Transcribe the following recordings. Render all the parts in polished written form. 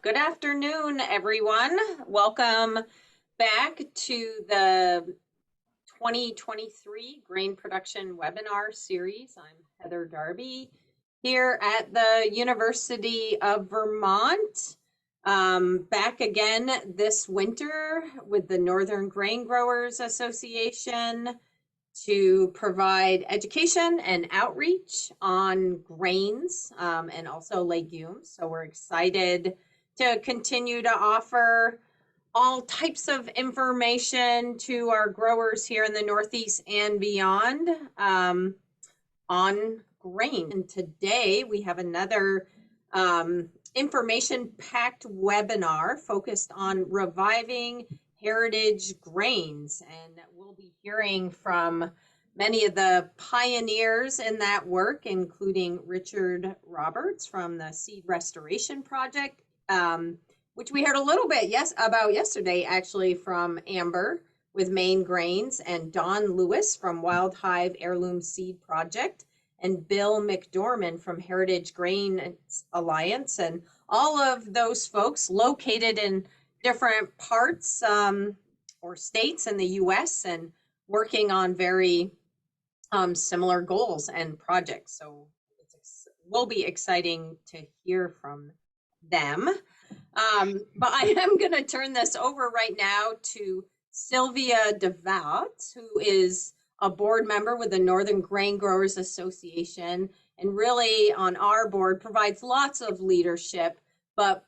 Good afternoon, everyone. Welcome back to the 2023 Grain Production Webinar Series. I'm Heather Darby here at the University of Vermont. Back again this winter with the Northern Grain Growers Association to provide education and outreach on grains and also legumes. So we're excited to continue to offer all types of information to our growers here in the Northeast and beyond on grain. And today we have another information-packed webinar focused on reviving heritage grains. And we'll be hearing from many of the pioneers in that work, including Richard Roberts from the Seed Restoration Project, which we heard a little bit about yesterday, actually, from Amber with Maine Grains, and Don Lewis from Hive Heirloom Seed Project, and Bill McDorman from Heritage Grain Alliance, and all of those folks located in different parts or states in the U.S. and working on very similar goals and projects. So it will be exciting to hear from them. But I am going to turn this over right now to Sylvia DeVout, who is a board member with the Northern Grain Growers Association, and really on our board provides lots of leadership, but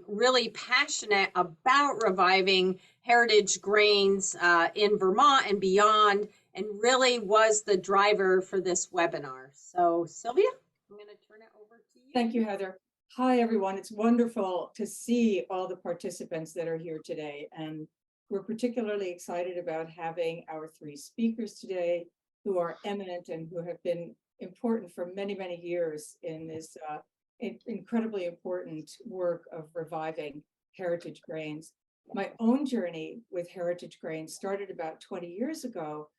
really passionate about reviving heritage grains in Vermont and beyond, and really was the driver for this webinar. So Sylvia, I'm going to turn it over to you. Thank you, Heather. Hi, everyone. It's wonderful to see all the participants that are here today. And we're particularly excited about having our three speakers today who are eminent and who have been important for many, many years in this incredibly important work of reviving heritage grains. My own journey with heritage grains started about 20 years ago.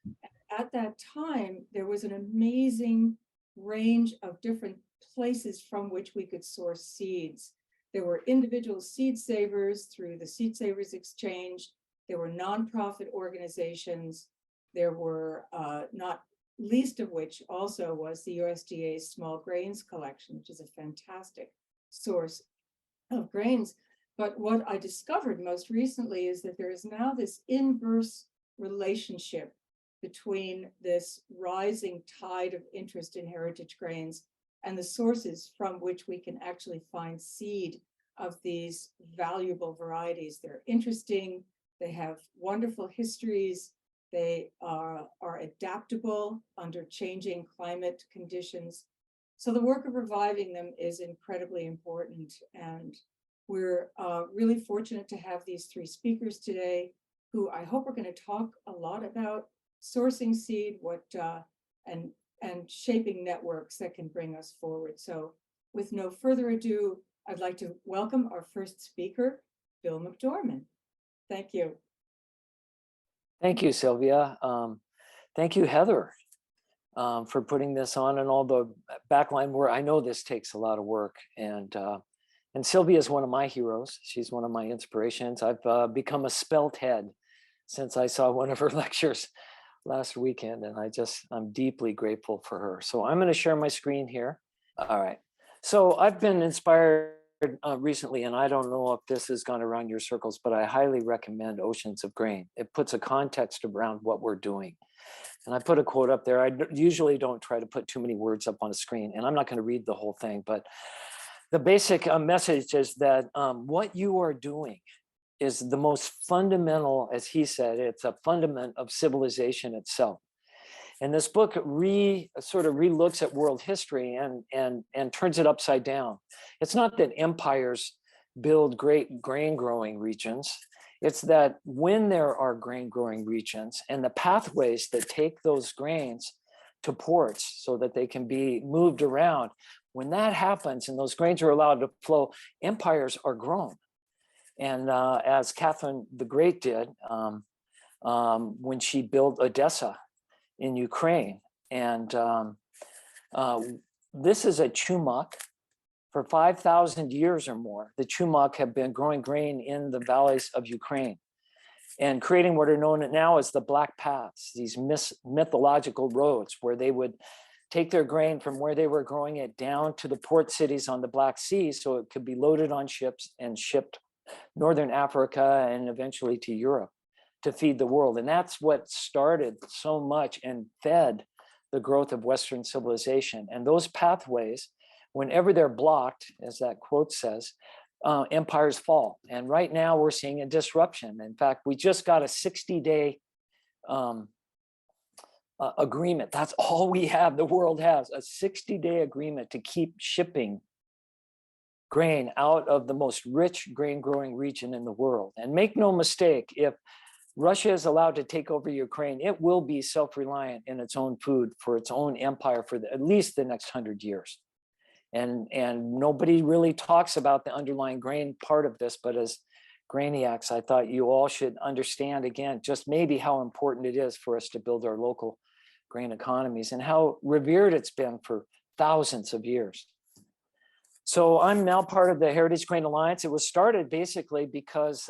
At that time, there was an amazing range of different places from which we could source seeds. There were individual seed savers through the Seed Savers Exchange. There were nonprofit organizations. There were not least of which also was the USDA's Small Grains Collection, which is a fantastic source of grains. But what I discovered most recently is that there is now this inverse relationship between this rising tide of interest in heritage grains and the sources from which we can actually find seed of these valuable varieties. They're interesting, they have wonderful histories, they are adaptable under changing climate conditions. So the work of reviving them is incredibly important. And we're really fortunate to have these three speakers today who I hope are going to talk a lot about sourcing seed, and shaping networks that can bring us forward. So with no further ado, I'd like to welcome our first speaker, Bill McDorman. Thank you. Thank you, Sylvia. Thank you, Heather, for putting this on and all the backline work. I know this takes a lot of work, and Sylvia is one of my heroes. She's one of my inspirations. I've become a spelt head since I saw one of her lectures last weekend, and I'm deeply grateful for her. So I'm going to share my screen here. All right. So I've been inspired recently, and I don't know if this has gone around your circles, but I highly recommend Oceans of Grain. It puts a context around what we're doing. And I put a quote up there. I usually don't try to put too many words up on a screen, and I'm not going to read the whole thing, but the basic message is that what you are doing is the most fundamental, as he said, it's a fundament of civilization itself. And this book sort of relooks at world history and turns it upside down. It's not that empires build great grain growing regions. It's that when there are grain growing regions and the pathways that take those grains to ports so that they can be moved around, when that happens and those grains are allowed to flow, empires are grown. And as Catherine the Great did when she built Odessa in Ukraine. And this is a chumuk For 5,000 years or more, the Chumak have been growing grain in the valleys of Ukraine and creating what are known now as the Black Paths, these mythological roads where they would take their grain from where they were growing it down to the port cities on the Black Sea so it could be loaded on ships and shipped Northern Africa and eventually to Europe to feed the world. And that's what started so much and fed the growth of Western civilization. And those pathways, whenever they're blocked, as that quote says, empires fall. And right now we're seeing a disruption. In fact, we just got a 60-day agreement. That's all we have. The world has a 60-day agreement to keep shipping grain out of the most rich grain growing region in the world. And make no mistake, if Russia is allowed to take over Ukraine, it will be self-reliant in its own food for its own empire for at least the next 100 years. And nobody really talks about the underlying grain part of this, but as Grainiacs, I thought you all should understand again, just maybe how important it is for us to build our local grain economies and how revered it's been for thousands of years. So I'm now part of the Heritage Grain Alliance. It was started basically because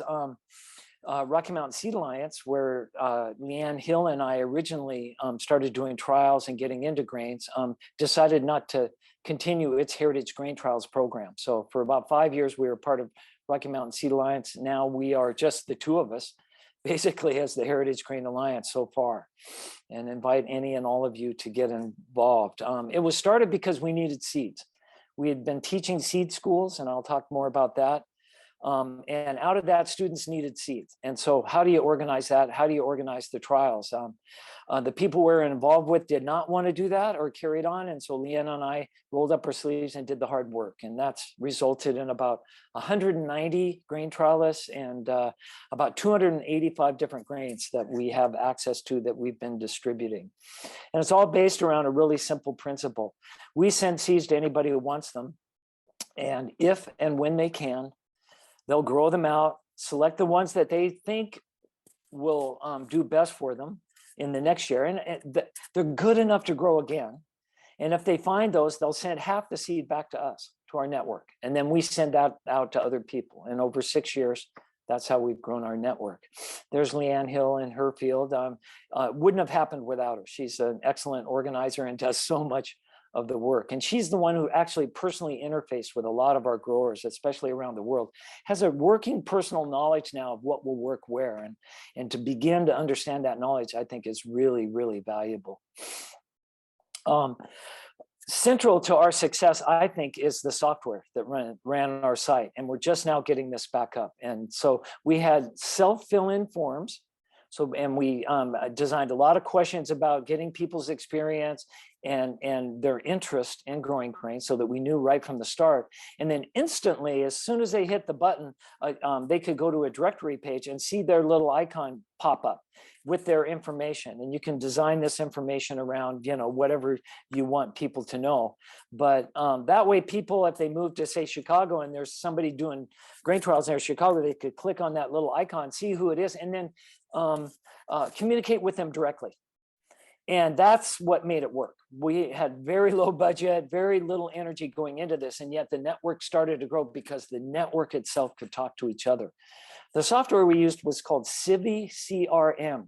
Rocky Mountain Seed Alliance, where Leanne Hill and I originally started doing trials and getting into grains, decided not to continue its Heritage Grain Trials program. So for about 5 years, we were part of Rocky Mountain Seed Alliance. Now we are just the two of us, basically as the Heritage Grain Alliance so far, and invite any and all of you to get involved. It was started because we needed seeds. We had been teaching seed schools, and I'll talk more about that. And out of that, students needed seeds. And so how do you organize that? How do you organize the trials? The people we were involved with did not want to do that or carry it on. And so Leanne and I rolled up our sleeves and did the hard work. And that's resulted in about 190 grain trialists and about 285 different grains that we have access to that we've been distributing. And it's all based around a really simple principle. We send seeds to anybody who wants them. And if and when they can, they'll grow them out, select the ones that they think will do best for them in the next year. And they're good enough to grow again. And if they find those, they'll send half the seed back to us, to our network. And then we send that out to other people. And over 6 years, that's how we've grown our network. There's Leanne Hill in her field. Wouldn't have happened without her. She's an excellent organizer and does so much of the work. And she's the one who actually personally interfaced with a lot of our growers, especially around the world, has a working personal knowledge now of what will work where. And to begin to understand that knowledge, I think is really, really valuable. Central to our success, I think, is the software that ran our site. And we're just now getting this back up. And so we had self-fill-in forms. And we designed a lot of questions about getting people's experience and their interest in growing grain so that we knew right from the start. And then instantly, as soon as they hit the button, they could go to a directory page and see their little icon pop up with their information. And you can design this information around, whatever you want people to know. But that way, people, if they move to, say, Chicago, and there's somebody doing grain trials near Chicago, they could click on that little icon, see who it is, and then communicate with them directly. And that's what made it work. We had very low budget, very little energy going into this, and yet the network started to grow because the network itself could talk to each other. The software we used was called Civi CRM.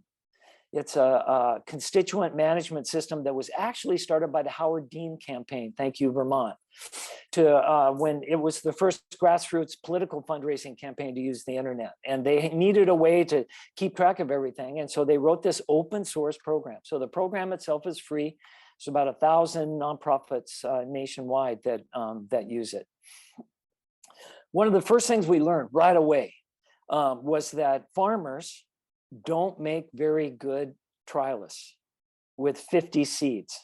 It's a constituent management system that was actually started by the Howard Dean campaign, thank you, Vermont, when it was the first grassroots political fundraising campaign to use the internet. And they needed a way to keep track of everything. And so they wrote this open source program. So the program itself is free. There's about 1,000 nonprofits nationwide that use it. One of the first things we learned right away was that farmers don't make very good trialists with 50 seeds.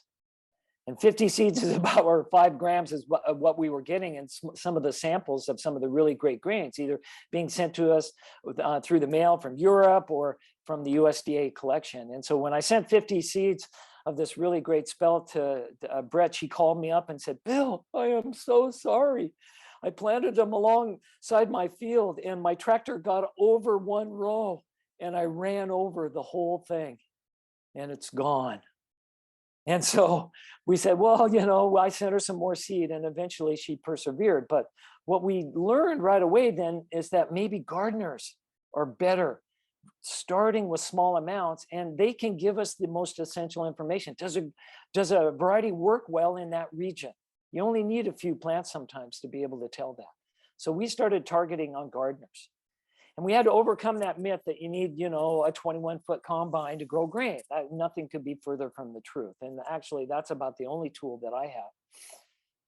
And 50 seeds is about, or 5 grams is what we were getting in some of the samples of some of the really great grains, either being sent to us through the mail from Europe or from the USDA collection. And so when I sent 50 seeds of this really great spelt to Brett, she called me up and said, "Bill, I am so sorry. I planted them alongside my field and my tractor got over one row and I ran over the whole thing and it's gone." And so we said, well, you know, I sent her some more seed and eventually she persevered. But what we learned right away then is that maybe gardeners are better starting with small amounts, and they can give us the most essential information. Does a variety work well in that region? You only need a few plants sometimes to be able to tell that. So we started targeting on gardeners. And we had to overcome that myth that you need, you know, a 21-foot combine to grow grain. Nothing could be further from the truth. And actually, that's about the only tool that I have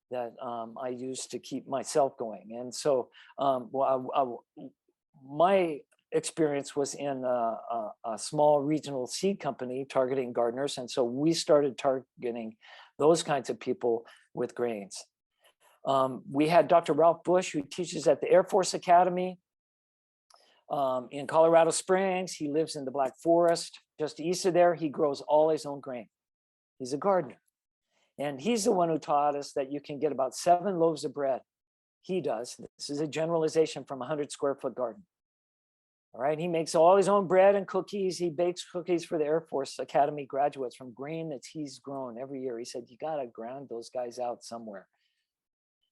that I use to keep myself going. And so my experience was in a small regional seed company targeting gardeners. And so we started targeting those kinds of people with grains. We had Dr. Ralph Bush, who teaches at the Air Force Academy in Colorado Springs. He lives in the Black Forest. Just east of there, he grows all his own grain. He's a gardener. And he's the one who taught us that you can get about 7 loaves of bread. He does. This is a generalization from a 100-square-foot garden. All right, he makes all his own bread and cookies. He bakes cookies for the Air Force Academy graduates from grain that he's grown every year. He said, you got to ground those guys out somewhere.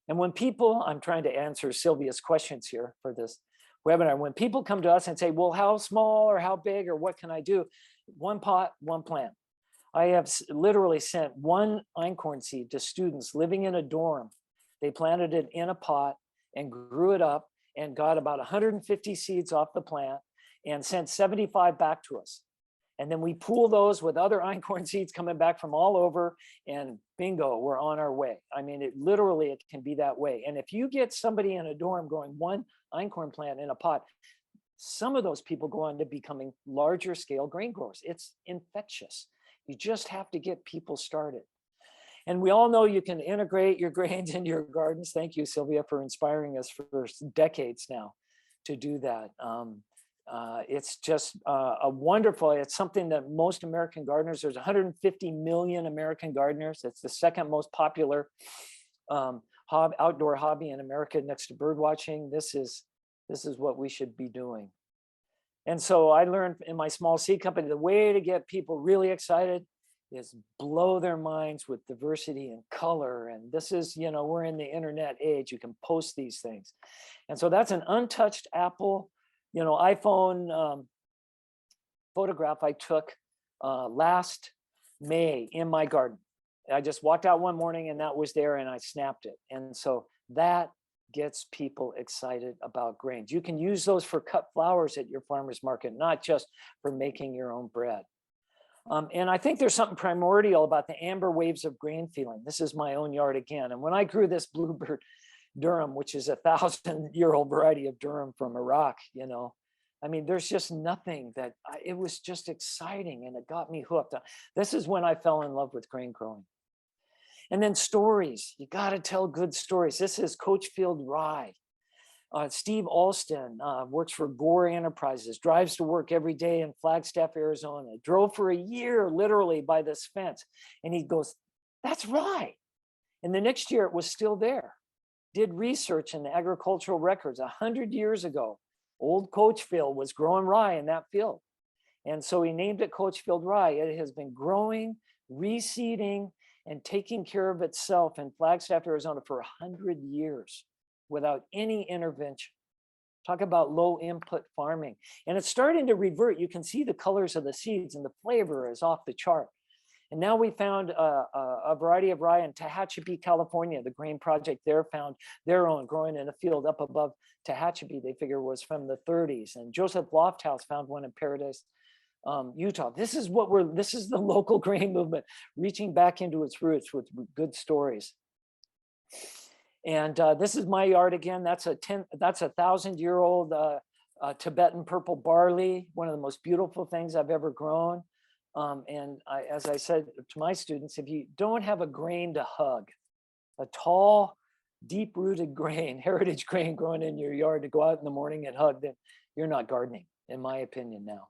And when people, I'm trying to answer Sylvia's questions here for this webinar, when people come to us and say, well, how small or how big or what can I do? 1 pot, 1 plant. I have literally sent 1 einkorn seed to students living in a dorm. They planted it in a pot and grew it up and got about 150 seeds off the plant and sent 75 back to us. And then we pool those with other einkorn seeds coming back from all over, and bingo, we're on our way. I mean, it can be that way. And if you get somebody in a dorm growing 1 einkorn plant in a pot, some of those people go on to becoming larger scale grain growers. It's infectious. You just have to get people started. And we all know you can integrate your grains into your gardens. Thank you, Sylvia, for inspiring us for decades now to do that. It's just a wonderful, it's something that most American gardeners, there's 150 million American gardeners. It's the 2nd most popular outdoor hobby in America next to bird watching. This is what we should be doing. And so I learned in my small seed company, the way to get people really excited is blow their minds with diversity and color. And this is, you know, we're in the internet age, you can post these things. And so that's an untouched Apple, you know, iPhone photograph I took last May in my garden. I just walked out one morning and that was there and I snapped it. And so that gets people excited about grains. You can use those for cut flowers at your farmer's market, not just for making your own bread. And I think there's something primordial about the amber waves of grain feeling. This is my own yard again. And when I grew this bluebird durum, which is a 1,000-year-old variety of durum from Iraq, you know, I mean, there's just nothing that, it was just exciting and it got me hooked. This is when I fell in love with grain growing. And then stories, you got to tell good stories. This is Coachfield Rye. Steve Alston works for Gore Enterprises, drives to work every day in Flagstaff, Arizona, drove for a year literally by this fence. And he goes, that's rye. And the next year it was still there. Did research in the agricultural records 100 years ago. Old Coachfield was growing rye in that field. And so he named it Coachfield Rye. It has been growing, reseeding, and taking care of itself in Flagstaff, Arizona for 100 years. Without any intervention. Talk about low input farming. And it's starting to revert. You can see the colors of the seeds and the flavor is off the chart. And now we found a variety of rye in Tehachapi, California. The Grain Project there found their own growing in a field up above Tehachapi, they figure was from the 30s. And Joseph Lofthouse found one in Paradise, Utah. This is the local grain movement reaching back into its roots with good stories. And this is my yard again. That's a 1,000-year-old Tibetan purple barley, one of the most beautiful things I've ever grown. And as I said to my students, if you don't have a grain to hug, a tall, deep-rooted grain, heritage grain growing in your yard to go out in the morning and hug, then you're not gardening, in my opinion now.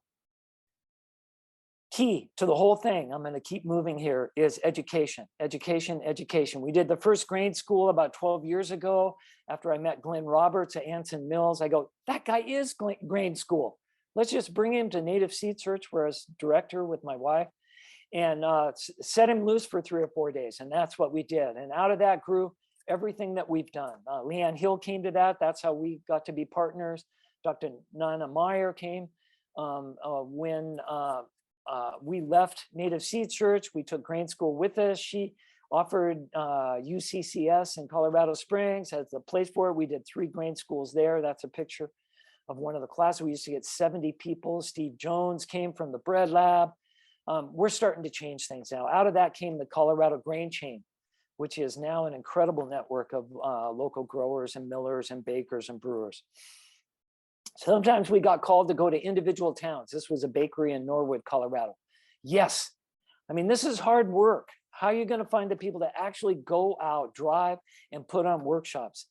Key to the whole thing, I'm going to keep moving here, is education, education, education. We did the first grain school about 12 years ago. After I met Glenn Roberts at Anson Mills, I go, that guy is grain school. Let's just bring him to Native Seed Search, where I was director with my wife. and set him loose for 3 or 4 days. And that's what we did. And out of that grew everything that we've done. Leanne Hill came to that. That's how we got to be partners. Dr. Nana Meyer came when we left Native Seed Church. We took grain school with us. She offered UCCS in Colorado Springs as a place for it. We did 3 grain schools there. That's a picture of one of the classes. We used to get 70 people. Steve Jones came from the Bread Lab. We're starting to change things now. Out of that came the Colorado Grain Chain, which is now an incredible network of local growers and millers and bakers and brewers. Sometimes we got called to go to individual towns. This was a bakery in Norwood, Colorado. Yes, I mean, this is hard work. How are you going to find the people that actually go out, drive, and put on workshops?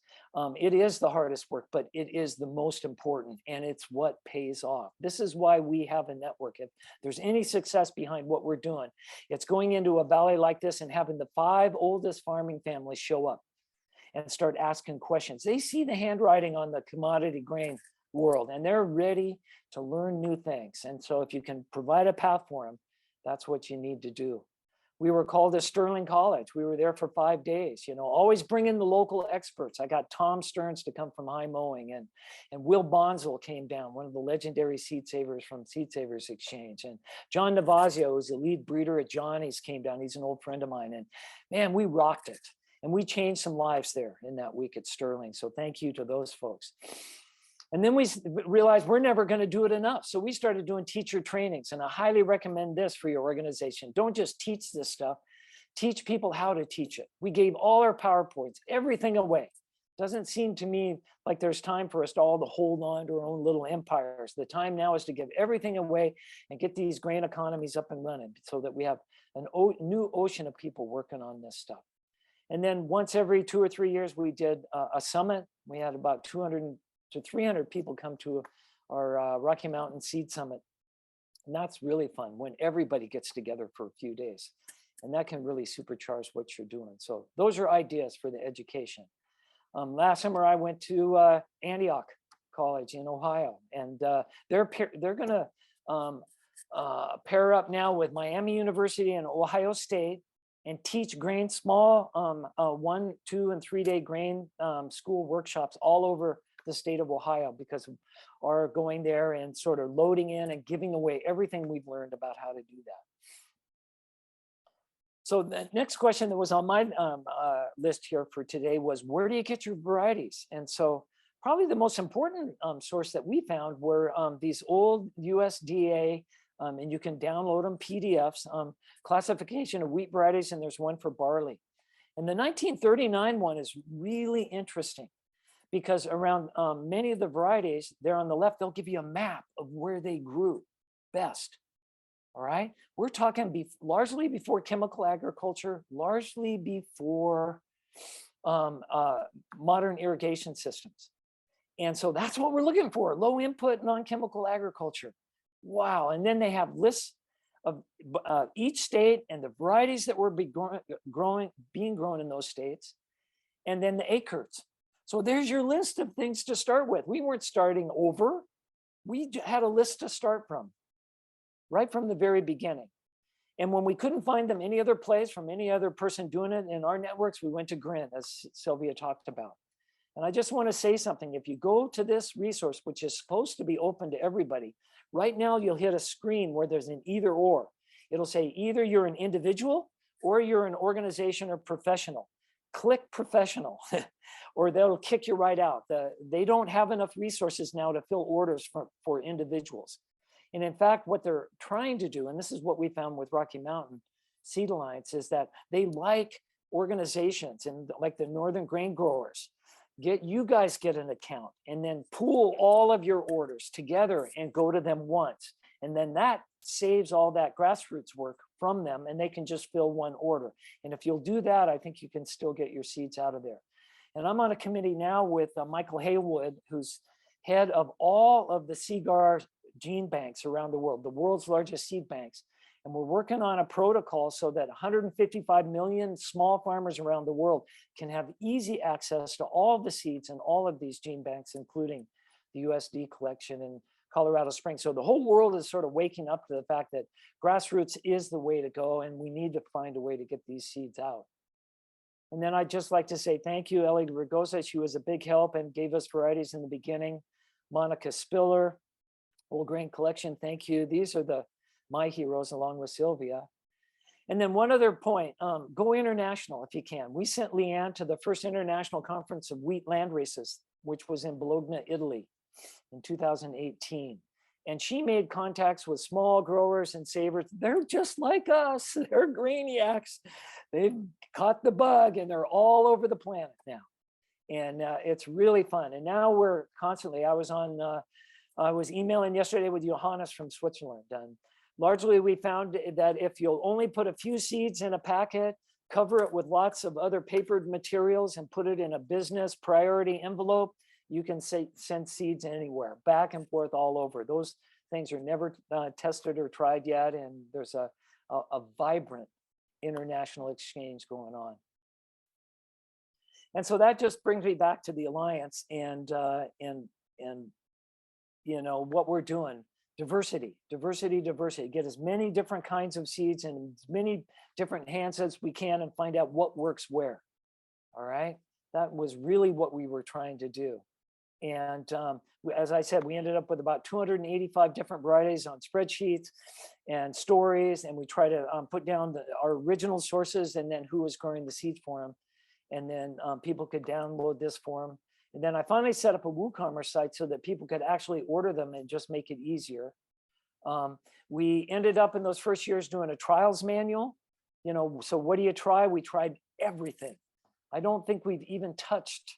It is the hardest work, but it is the most important, and it's what pays off. This is why we have a network. If there's any success behind what we're doing, it's going into a valley like this and having the 5 oldest farming families show up and start asking questions. They see the handwriting on the commodity grain world, and they're ready to learn new things. And so if you can provide a path for them, that's what you need to do. We were called to Sterling College. We were there for 5 days, always bring in the local experts. I got Tom Stearns to come from High Mowing, and Will Bonzel came down, one of the legendary seed savers from Seed Savers Exchange. And John Navazio, who's the lead breeder at Johnny's, came down. He's an old friend of mine. And man, we rocked it. And we changed some lives there in that week at Sterling. So thank you to those folks. And then we realized we're never going to do it enough. So we started doing teacher trainings, and I highly recommend this for your organization. Don't just teach this stuff, teach people how to teach it. We gave all our PowerPoints, everything away. Doesn't seem to me like there's time for us to all to hold on to our own little empires. The time now is to give everything away and get these grain economies up and running so that we have a new ocean of people working on this stuff. And then once every 2 or 3 years, we did a summit. We had about 200 to 300 people come to our Rocky Mountain Seed Summit. And that's really fun when everybody gets together for a few days. And that can really supercharge what you're doing. So those are ideas for the education. Last summer, I went to Antioch College in Ohio, and they're going to pair up now with Miami University and Ohio State and teach grain, small 1, 2, and 3 day grain school workshops all over the state of Ohio, because of our going there and sort of loading in and giving away everything we've learned about how to do that. So the next question that was on my list here for today was, where do you get your varieties? And so probably the most important source that we found were these old USDA, and you can download them, PDFs, classification of wheat varieties, and there's one for barley. And the 1939 one is really interesting, because around many of the varieties there on the left, they'll give you a map of where they grew best. All right, we're talking largely before chemical agriculture, largely before modern irrigation systems. And so that's what we're looking for: low input, non-chemical agriculture. Wow. And then they have lists of each state and the varieties that were being grown in those states, and then the acres. So there's your list of things to start with. We weren't starting over. We had a list to start from, right from the very beginning. And when we couldn't find them any other place from any other person doing it in our networks, we went to GRIN, as Sylvia talked about. And I just want to say something. If you go to this resource, which is supposed to be open to everybody, right now you'll hit a screen where there's an either or. It'll say either you're an individual or you're an organization or professional. Click professional, or they'll kick you right out. They don't have enough resources now to fill orders for individuals. And in fact, what they're trying to do, and this is what we found with Rocky Mountain Seed Alliance, is that they like organizations and like the Northern Grain Growers. You guys get an account and then pool all of your orders together and go to them once. And then that saves all that grassroots work from them, and they can just fill one order. And if you'll do that, I think you can still get your seeds out of there. And I'm on a committee now with Michael Haywood, who's head of all of the CGAR gene banks around the world's largest seed banks. And we're working on a protocol so that 155 million small farmers around the world can have easy access to all the seeds and all of these gene banks, including the USD collection in Colorado Springs. So the whole world is sort of waking up to the fact that grassroots is the way to go, and we need to find a way to get these seeds out. And then I'd just like to say thank you, Ellie Ragosa. She was a big help and gave us varieties in the beginning. Monica Spiller, Whole Grain Collection, thank you. These are my heroes along with Sylvia. And then one other point, go international if you can. We sent Leanne to the first International Conference of Wheat Land Races, which was in Bologna, Italy in 2018. And she made contacts with small growers and savers. They're just like us. They're greeniacs. They've caught the bug and they're all over the planet now. And it's really fun. And now we're constantly, I was emailing yesterday with Johannes from Switzerland. And largely we found that if you'll only put a few seeds in a packet, cover it with lots of other papered materials and put it in a business priority envelope, you can send seeds anywhere, back and forth all over. Those things are never tested or tried yet. And there's a vibrant international exchange going on. And so that just brings me back to the Alliance and you know, what we're doing. Diversity, diversity, diversity. Get as many different kinds of seeds in as many different hands as we can and find out what works where. All right. That was really what we were trying to do. And as I said, we ended up with about 285 different varieties on spreadsheets and stories. And we try to put down our original sources and then who was growing the seeds for them. And then people could download this for them. And then I finally set up a WooCommerce site so that people could actually order them and just make it easier. We ended up in those first years doing a trials manual. You know, so what do you try? We tried everything. I don't think we've even touched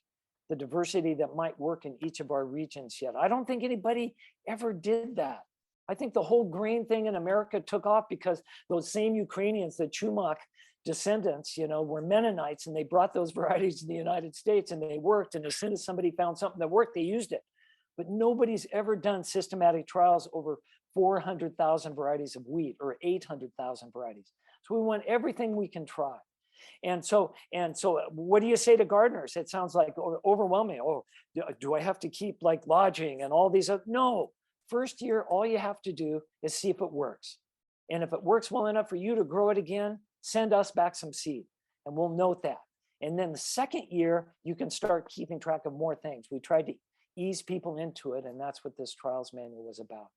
the diversity that might work in each of our regions yet. I don't think anybody ever did that. I think the whole grain thing in America took off because those same Ukrainians, the Chumak descendants, you know, were Mennonites, and they brought those varieties to the United States and they worked. And as soon as somebody found something that worked, they used it. But nobody's ever done systematic trials over 400,000 varieties of wheat or 800,000 varieties. So we want everything we can try. And so what do you say to gardeners? It sounds like overwhelming. Oh, do I have to keep like lodging and all these? No, first year, all you have to do is see if it works. And if it works well enough for you to grow it again, send us back some seed and we'll note that. And then the second year, you can start keeping track of more things. We tried to ease people into it, and that's what this trials manual was about.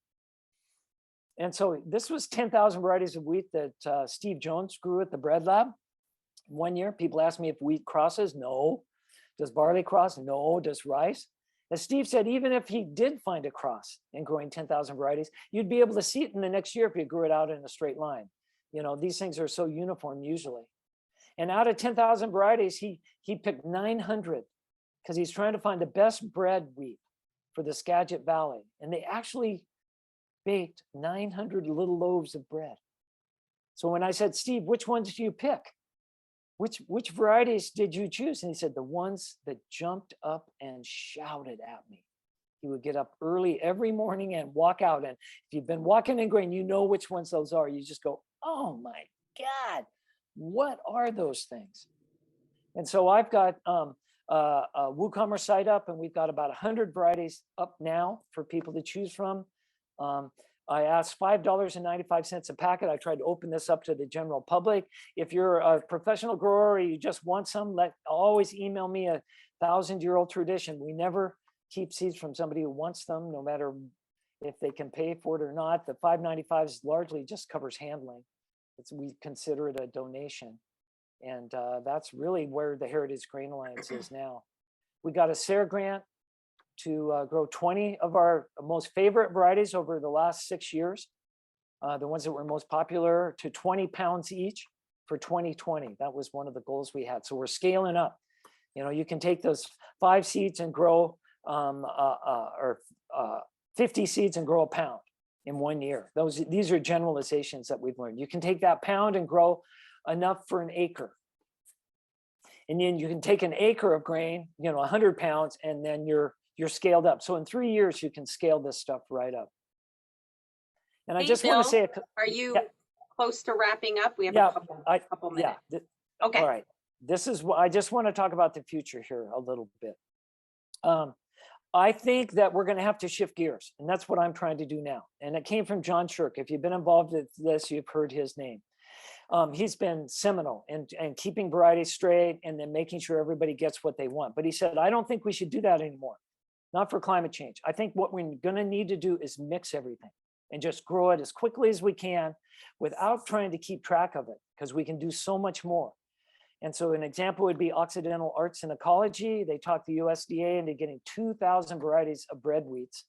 And so this was 10,000 varieties of wheat that Steve Jones grew at the Bread Lab. One year, people asked me if wheat crosses. No. Does barley cross? No. Does rice? As Steve said, even if he did find a cross in growing 10,000 varieties, you'd be able to see it in the next year if you grew it out in a straight line. You know, these things are so uniform usually. And out of 10,000 varieties, he picked 900 because he's trying to find the best bred wheat for the Skagit Valley. And they actually baked 900 little loaves of bread. So when I said, Steve, which ones do you pick? Which varieties did you choose? And he said, the ones that jumped up and shouted at me. He would get up early every morning and walk out. And if you've been walking in grain, you know which ones those are. You just go, oh my God, what are those things? And so I've got a WooCommerce site up, and we've got about 100 varieties up now for people to choose from. I asked $5.95 a packet. I tried to open this up to the general public. If you're a professional grower or you just want some, always email me a 1,000-year-old tradition. We never keep seeds from somebody who wants them, no matter if they can pay for it or not. The $5.95 largely just covers handling. We consider it a donation. And that's really where the Heritage Grain Alliance is now. We got a SARE grant to grow 20 of our most favorite varieties over the last 6 years, the ones that were most popular, to 20 pounds each for 2020. That was one of the goals we had. So we're scaling up. You know, you can take those 5 seeds and grow, or 50 seeds and grow a pound in 1 year. These are generalizations that we've learned. You can take that pound and grow enough for an acre. And then you can take an acre of grain, you know, 100 pounds, and then you're scaled up. So in 3 years, you can scale this stuff right up. And I just want to say, are you close to wrapping up? We have a couple minutes. Yeah. Okay. All right. This is what I just want to talk about the future here a little bit. I think that we're going to have to shift gears, and that's what I'm trying to do now. And it came from John Shirk. If you've been involved with this, you've heard his name. He's been seminal in keeping varieties straight and then making sure everybody gets what they want. But he said, I don't think we should do that anymore. Not for climate change. I think what we're going to need to do is mix everything and just grow it as quickly as we can without trying to keep track of it, because we can do so much more. And so an example would be Occidental Arts and Ecology. They talked the USDA into getting 2,000 varieties of bread wheats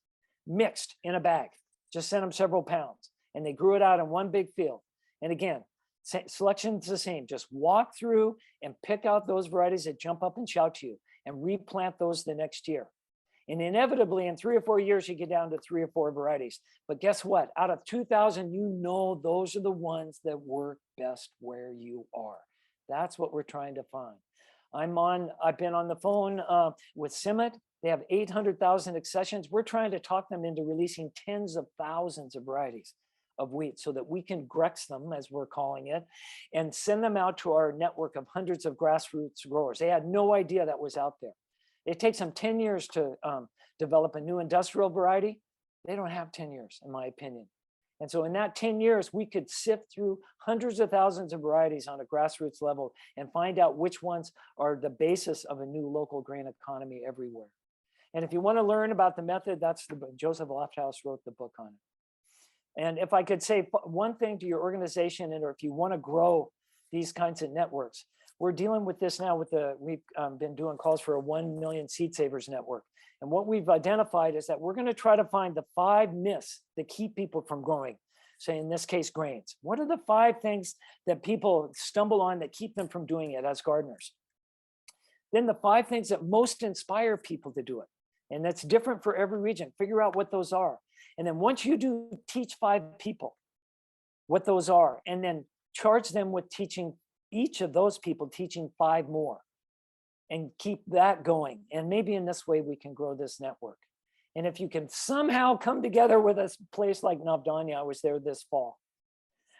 mixed in a bag, just sent them several pounds, and they grew it out in one big field. And again, selection's the same. Just walk through and pick out those varieties that jump up and shout to you and replant those the next year. And inevitably in 3 or 4 years, you get down to 3 or 4 varieties. But guess what? Out of 2,000, you know those are the ones that work best where you are. That's what we're trying to find. I've been on the phone with Simmet. They have 800,000 accessions. We're trying to talk them into releasing tens of thousands of varieties of wheat so that we can Grex them, as we're calling it, and send them out to our network of hundreds of grassroots growers. They had no idea that was out there. It takes them 10 years to develop a new industrial variety. They don't have 10 years, in my opinion. And so in that 10 years, we could sift through hundreds of thousands of varieties on a grassroots level and find out which ones are the basis of a new local grain economy everywhere. And if you want to learn about the method, that's the book. Joseph Lofthouse wrote the book on it. And if I could say one thing to your organization, and or if you want to grow these kinds of networks, we're dealing with this now with we've been doing calls for a 1 million seed savers network. And what we've identified is that we're going to try to find the 5 myths that keep people from growing, say in this case, grains. What are the 5 things that people stumble on that keep them from doing it as gardeners? Then the 5 things that most inspire people to do it. And that's different for every region. Figure out what those are. And then once you do, teach 5 people what those are, and then charge them with teaching each of those people, teaching 5 more, and keep that going. And maybe in this way, we can grow this network. And if you can somehow come together with a place like Navdanya, I was there this fall,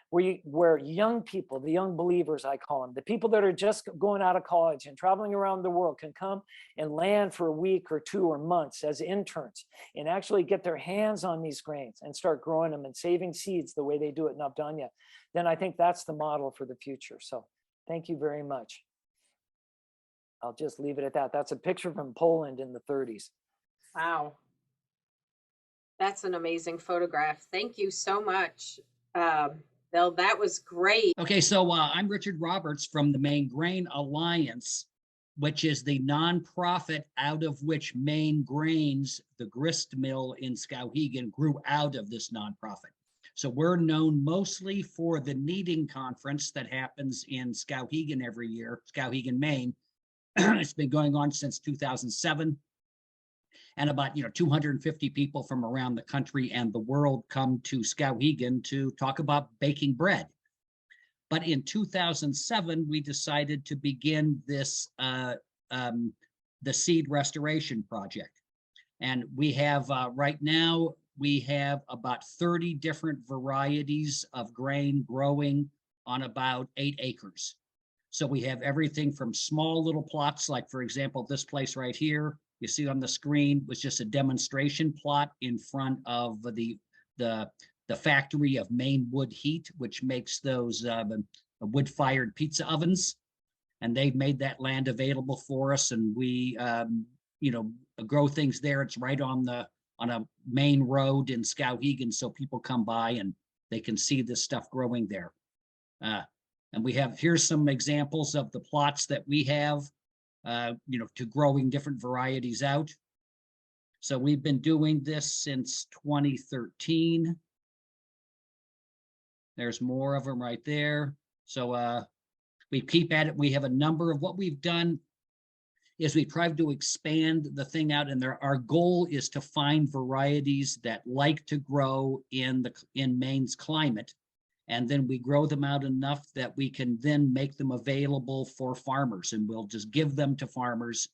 where young people, the young believers, I call them, the people that are just going out of college and traveling around the world can come and land for a week or 2 or months as interns and actually get their hands on these grains and start growing them and saving seeds the way they do at Navdanya, then I think that's the model for the future. So thank you very much. I'll just leave it at that. That's a picture from Poland in the 30s. Wow. That's an amazing photograph. Thank you so much, Bill. That was great. Okay, so I'm Richard Roberts from the Maine Grain Alliance, which is the nonprofit out of which Maine Grains, the grist mill in Skowhegan, grew out of this nonprofit. So we're known mostly for the kneading conference that happens in Skowhegan every year, Skowhegan, Maine. It's been going on since 2007. And about 250 people from around the country and the world come to Skowhegan to talk about baking bread. But in 2007, we decided to begin this the Seed Restoration Project. And we have right now, we have about 30 different varieties of grain growing on about 8 acres. So we have everything from small little plots, like for example, this place right here, you see on the screen was just a demonstration plot in front of the factory of Maine Wood Heat, which makes those wood-fired pizza ovens. And they've made that land available for us, and we grow things there. It's right on a main road in Skowhegan, so people come by and they can see this stuff growing there. And here's some examples of the plots that we have, to growing different varieties out. So we've been doing this since 2013. There's more of them right there. So we keep at it. We have a number of what we've done is we tried to expand the thing out, and our goal is to find varieties that like to grow in Maine's climate. And then we grow them out enough that we can then make them available for farmers, and we'll just give them to farmers.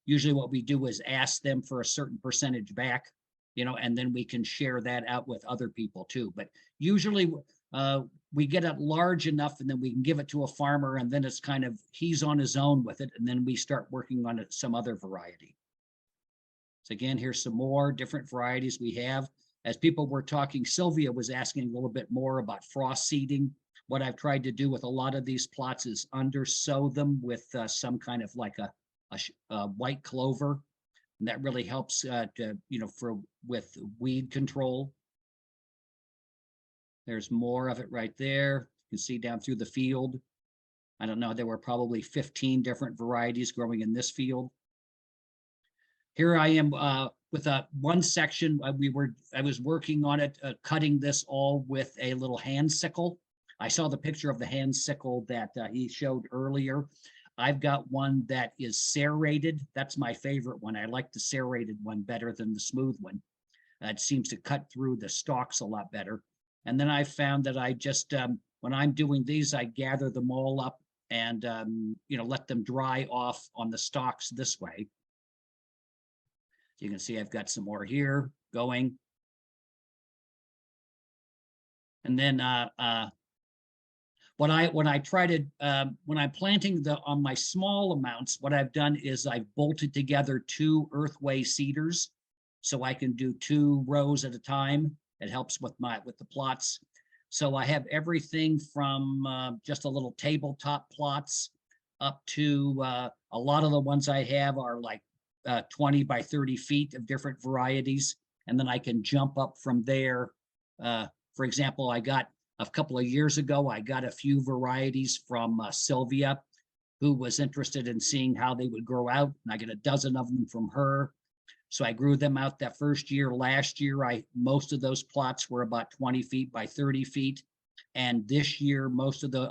Usually what we do is ask them for a certain percentage back, and then we can share that out with other people too. But usually we get it large enough and then we can give it to a farmer, and then it's kind of, he's on his own with it. And then we start working on some other variety. So again, here's some more different varieties we have. As people were talking, Sylvia was asking a little bit more about frost seeding. What I've tried to do with a lot of these plots is undersow them with some kind of like a white clover. And that really helps with weed control. There's more of it right there. You can see down through the field. I don't know, there were probably 15 different varieties growing in this field. Here I am with one section. I was working on it, cutting this all with a little hand sickle. I saw the picture of the hand sickle that he showed earlier. I've got one that is serrated. That's my favorite one. I like the serrated one better than the smooth one. It seems to cut through the stalks a lot better. And then I found that I just, when I'm doing these, I gather them all up and, let them dry off on the stalks this way. You can see I've got some more here going. And then when I'm planting on my small amounts, what I've done is I've bolted together 2 earthway seeders so I can do 2 rows at a time. It helps with the plots. So I have everything from just a little tabletop plots up to a lot of the ones I have are like 20 by 30 feet of different varieties. And then I can jump up from there. For example, I got a couple of years ago, I got a few varieties from Sylvia, who was interested in seeing how they would grow out. And I got a dozen of them from her. So I grew them out that first year. Last year, most of those plots were about 20 feet by 30 feet. And this year,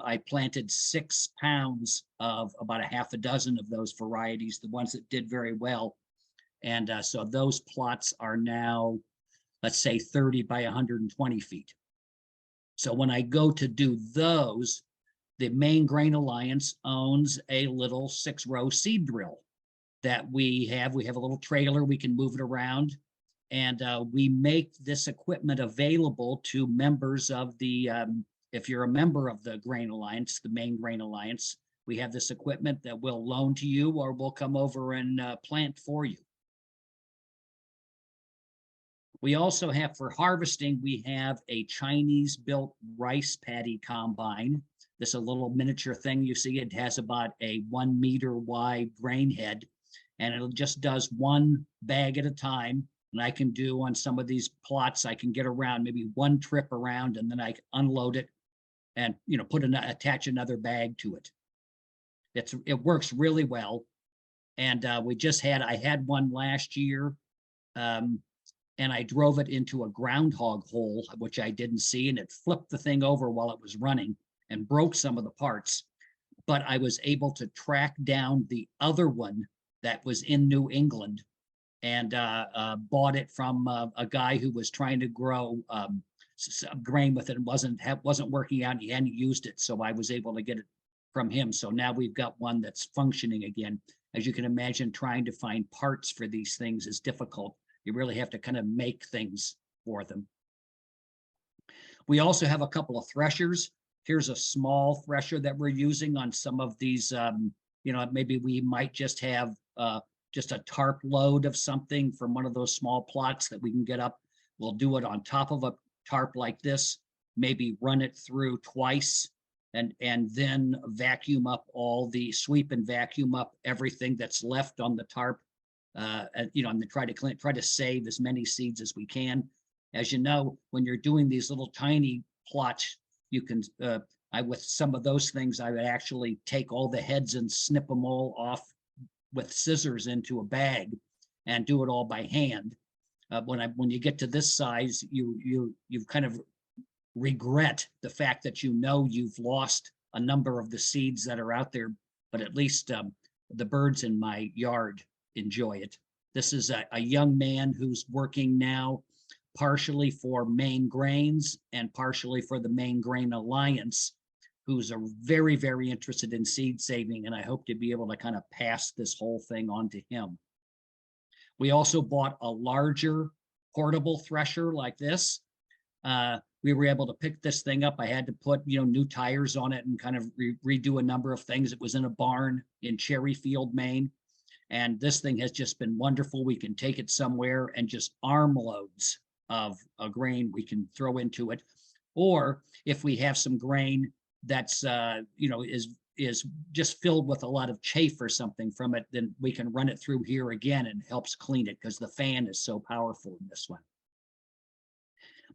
I planted 6 pounds of about a half a dozen of those varieties, the ones that did very well. And so those plots are now, let's say 30 by 120 feet. So when I go to do those, the Maine Grain Alliance owns a little 6-row seed drill that we have. We have a little trailer, we can move it around. And we make this equipment available to members of the, if you're a member of the Grain Alliance, the Maine Grain Alliance, we have this equipment that we'll loan to you or we'll come over and plant for you. We also have, for harvesting, we have a Chinese-built rice paddy combine. This is a little miniature thing you see. It has about a 1 meter wide grain head, and it just does 1 bag at a time. And I can do on some of these plots, I can get around maybe 1 trip around, and then I unload it and attach another bag to it. It works really well. And I had one last year. And I drove it into a groundhog hole, which I didn't see, and it flipped the thing over while it was running and broke some of the parts. But I was able to track down the other one that was in New England and bought it from a guy who was trying to grow grain with it and wasn't working out. And he hadn't used it, so I was able to get it from him. So now we've got one that's functioning again. As you can imagine, trying to find parts for these things is difficult. You really have to kind of make things for them. We also have a couple of threshers. Here's a small thresher that we're using on some of these, maybe we might just have just a tarp load of something from one of those small plots that we can get up. We'll do it on top of a tarp like this, maybe run it through twice and then sweep and vacuum up everything that's left on the tarp. And try to save as many seeds as we can. As you know, when you're doing these little tiny plots, you can, with some of those things, I would actually take all the heads and snip them all off with scissors into a bag and do it all by hand. When you get to this size, you kind of regret the fact that you've lost a number of the seeds that are out there, but at least the birds in my yard enjoy it. This is a young man who's working now partially for Maine Grains and partially for the Maine Grain Alliance, who's very, very interested in seed saving, and I hope to be able to kind of pass this whole thing on to him. We also bought a larger portable thresher like this. We were able to pick this thing up. I had to put new tires on it and kind of redo a number of things. It was in a barn in Cherryfield, Maine. And this thing has just been wonderful. We can take it somewhere and just armloads of a grain we can throw into it. Or if we have some grain that's, is just filled with a lot of chaff or something from it, then we can run it through here again and it helps clean it because the fan is so powerful in this one.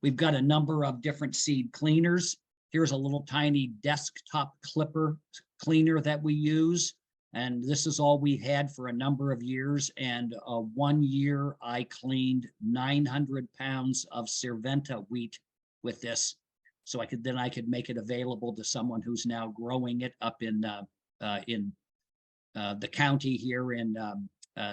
We've got a number of different seed cleaners. Here's a little tiny desktop clipper cleaner that we use. And this is all we had for a number of years. And 1 year I cleaned 900 pounds of Cerventa wheat with this. So I could make it available to someone who's now growing it up in the county here in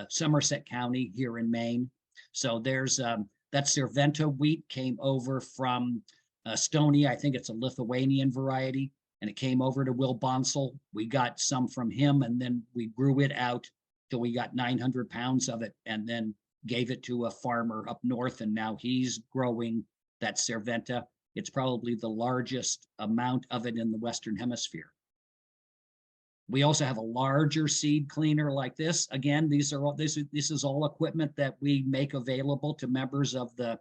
Somerset County here in Maine. So there's that Cerventa wheat came over from Estonia. I think it's a Lithuanian variety. And it came over to Will Bonsall. We got some from him, and then we grew it out till we got 900 pounds of it, and then gave it to a farmer up north. And now he's growing that Cerventa. It's probably the largest amount of it in the Western Hemisphere. We also have a larger seed cleaner like this. Again, this is all equipment that we make available to members of the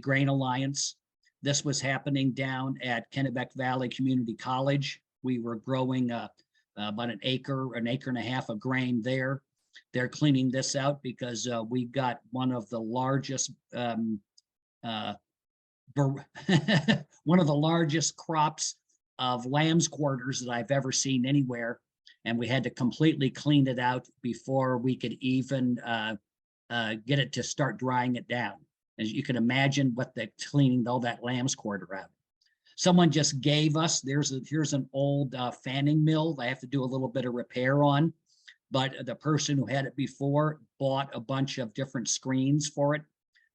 Grain Alliance. This was happening down at Kennebec Valley Community College. We were growing about an acre and a half of grain there. They're cleaning this out because we got one of the largest crops of lamb's quarters that I've ever seen anywhere. And we had to completely clean it out before we could even get it to start drying it down. As you can imagine what the cleaning all that lamb's quarter out. Someone just gave us, here's an old fanning mill I have to do a little bit of repair on, but the person who had it before bought a bunch of different screens for it.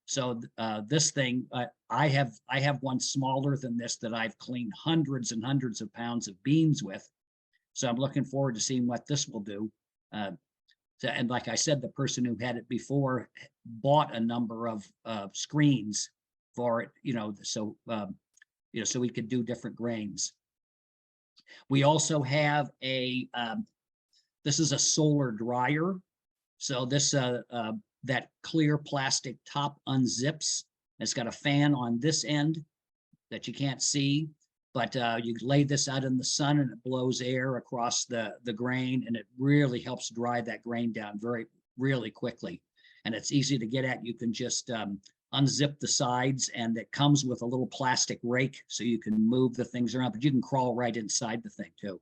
So this thing, I have one smaller than this that I've cleaned hundreds and hundreds of pounds of beans with. So I'm looking forward to seeing what this will do. And like I said, the person who had it before bought a number of screens for it, so we could do different grains. We also have this is a solar dryer. So this that clear plastic top unzips. It's got a fan on this end that you can't see, but you lay this out in the sun and it blows air across the grain, and it really helps dry that grain down really quickly. And it's easy to get at. You can just unzip the sides, and it comes with a little plastic rake so you can move the things around, but you can crawl right inside the thing too.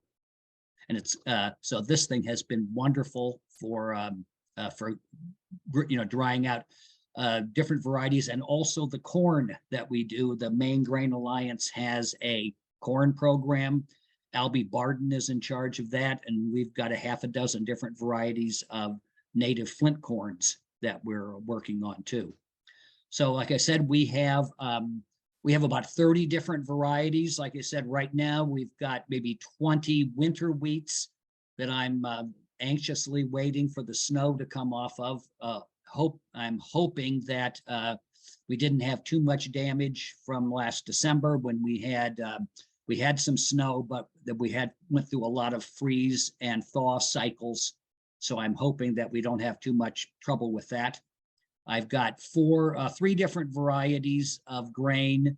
And it's so this thing has been wonderful for drying out different varieties, and also the corn that we do. The Maine Grain Alliance has a corn program. Albie Barden is in charge of that, and we've got a half a dozen different varieties of native flint corns that we're working on too. So like I said, we have about 30 different varieties. Like I said, right now we've got maybe 20 winter wheats that I'm anxiously waiting for the snow to come off of. I'm hoping that we didn't have too much damage from last December when we had some snow, but that we went through a lot of freeze and thaw cycles. So I'm hoping that we don't have too much trouble with that. I've got three different varieties of grain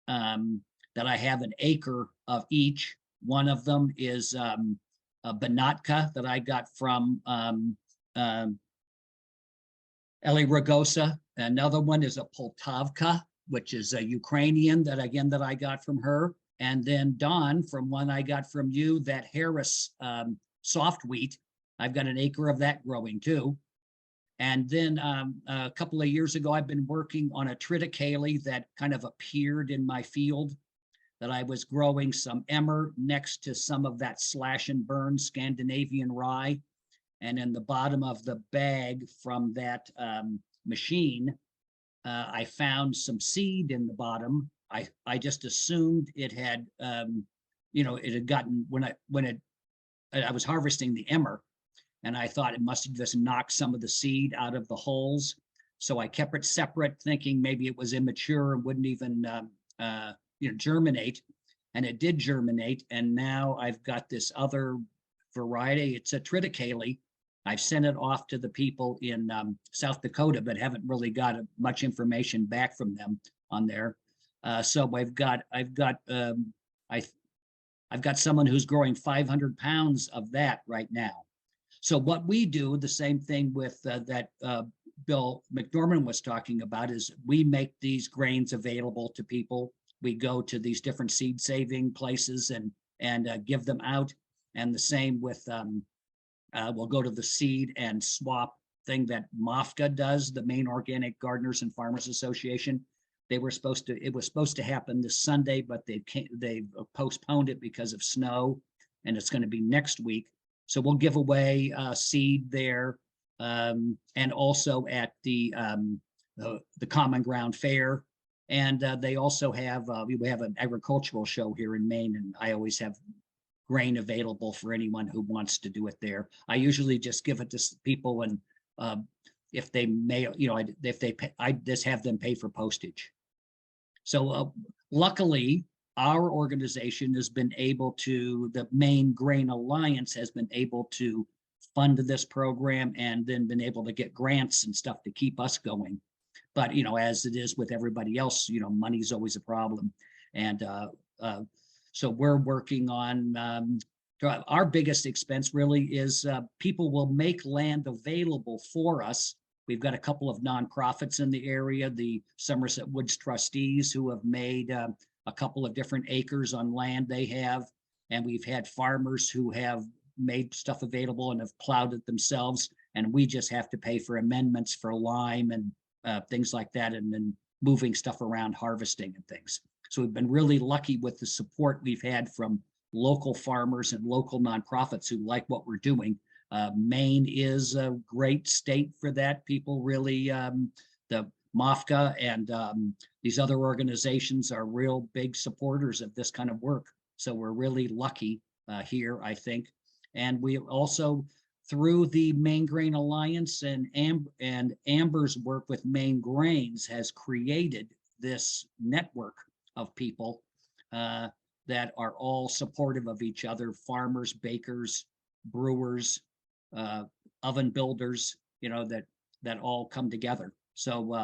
that I have an acre of each. One of them is a Banatka that I got from Eli Ragosa. Another one is a Poltavka, which is a Ukrainian that I got from her. And then Don, from one I got from you, that Harris soft wheat. I've got an acre of that growing too. And then a couple of years ago, I've been working on a triticale that kind of appeared in my field, that I was growing some emmer next to some of that slash and burn Scandinavian rye. And in the bottom of the bag from that machine, I found some seed in the bottom. I just assumed it had, it had gotten, when I was harvesting the emmer, and I thought it must have just knocked some of the seed out of the holes. So I kept it separate, thinking maybe it was immature and wouldn't even germinate. And it did germinate. And now I've got this other variety. It's a triticale. I've sent it off to the people in South Dakota, but haven't really got much information back from them on there. So I've got someone who's growing 500 pounds of that right now. So what we do, the same thing with that Bill McDorman was talking about, is we make these grains available to people. We go to these different seed saving places and give them out. And the same with, we'll go to the seed and swap thing that MOFGA does, the Maine Organic Gardeners and Farmers Association. It was supposed to happen this Sunday, but they postponed it because of snow, and it's going to be next week. So we'll give away seed there, and also at the Common Ground Fair. And they also have we have an agricultural show here in Maine, and I always have grain available for anyone who wants to do it there. I usually just give it to people, and if they mail, if they pay, I just have them pay for postage. So luckily, our organization has been able to, the Maine Grain Alliance has been able to fund this program and then been able to get grants and stuff to keep us going. But, as it is with everybody else, money's always a problem. And so we're working on, our biggest expense really is people will make land available for us. We've got a couple of nonprofits in the area, the Somerset Woods Trustees, who have made a couple of different acres on land they have. And we've had farmers who have made stuff available and have plowed it themselves. And we just have to pay for amendments for lime and things like that, and then moving stuff around, harvesting and things. So we've been really lucky with the support we've had from local farmers and local nonprofits who like what we're doing. Maine is a great state for that. People really, the MOFGA and these other organizations are real big supporters of this kind of work. So we're really lucky here, I think. And we also, through the Maine Grain Alliance and Amber's work with Maine Grains, has created this network of people that are all supportive of each other: farmers, bakers, brewers, oven builders, that all come together. So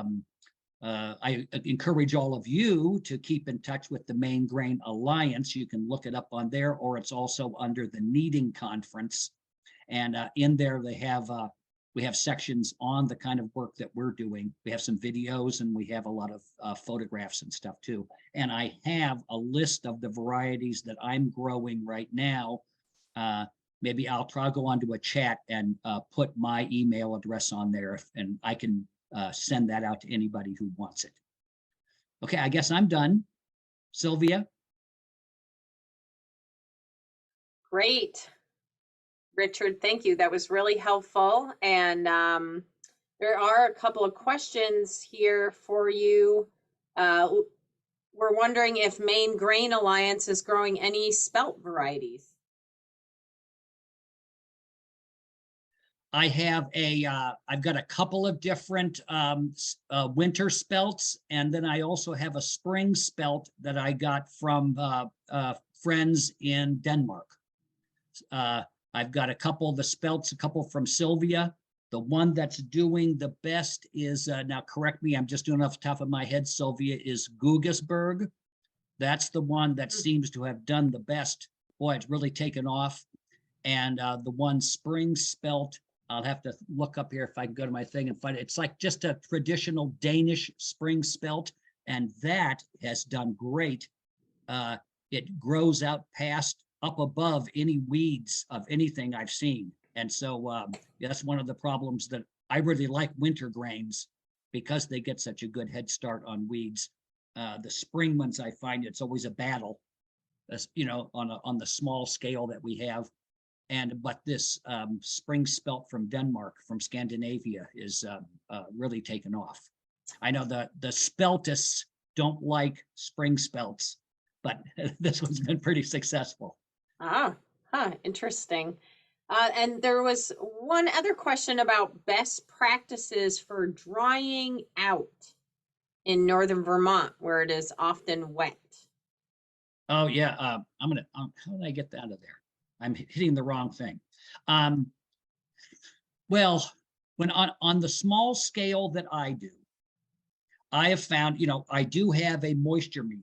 I encourage all of you to keep in touch with the Maine Grain Alliance. You can look it up on there, or it's also under the Kneading Conference. And in there, we have sections on the kind of work that we're doing. We have some videos, and we have a lot of photographs and stuff too. And I have a list of the varieties that I'm growing right now. Maybe I'll try to go onto a chat and put my email address on there, and I can send that out to anybody who wants it. Okay, I guess I'm done. Sylvia? Great. Richard, thank you. That was really helpful. And there are a couple of questions here for you. We're wondering if Maine Grain Alliance is growing any spelt varieties. I have I've got a couple of different winter spelts, and then I also have a spring spelt that I got from friends in Denmark. I've got a couple of the spelts, a couple from Sylvia. The one that's doing the best is, now correct me, I'm just doing off the top of my head, Sylvia, is Gugasberg. That's the one that seems to have done the best. Boy, it's really taken off. And the one spring spelt, I'll have to look up here if I can go to my thing and find it. It's like just a traditional Danish spring spelt, and that has done great. It grows out past, up above any weeds of anything I've seen. And so that's one of the problems that I really like winter grains, because they get such a good head start on weeds. The spring ones, I find it's always a battle, on the small scale that we have. But this spring spelt from Denmark, from Scandinavia, is really taken off. I know the speltists don't like spring spelts, but this one's been pretty successful. Interesting. And there was one other question about best practices for drying out in northern Vermont, where it is often wet. Oh yeah, how did I get out of there? I'm hitting the wrong thing. Well, when on the small scale that I do, I have found, I do have a moisture meter,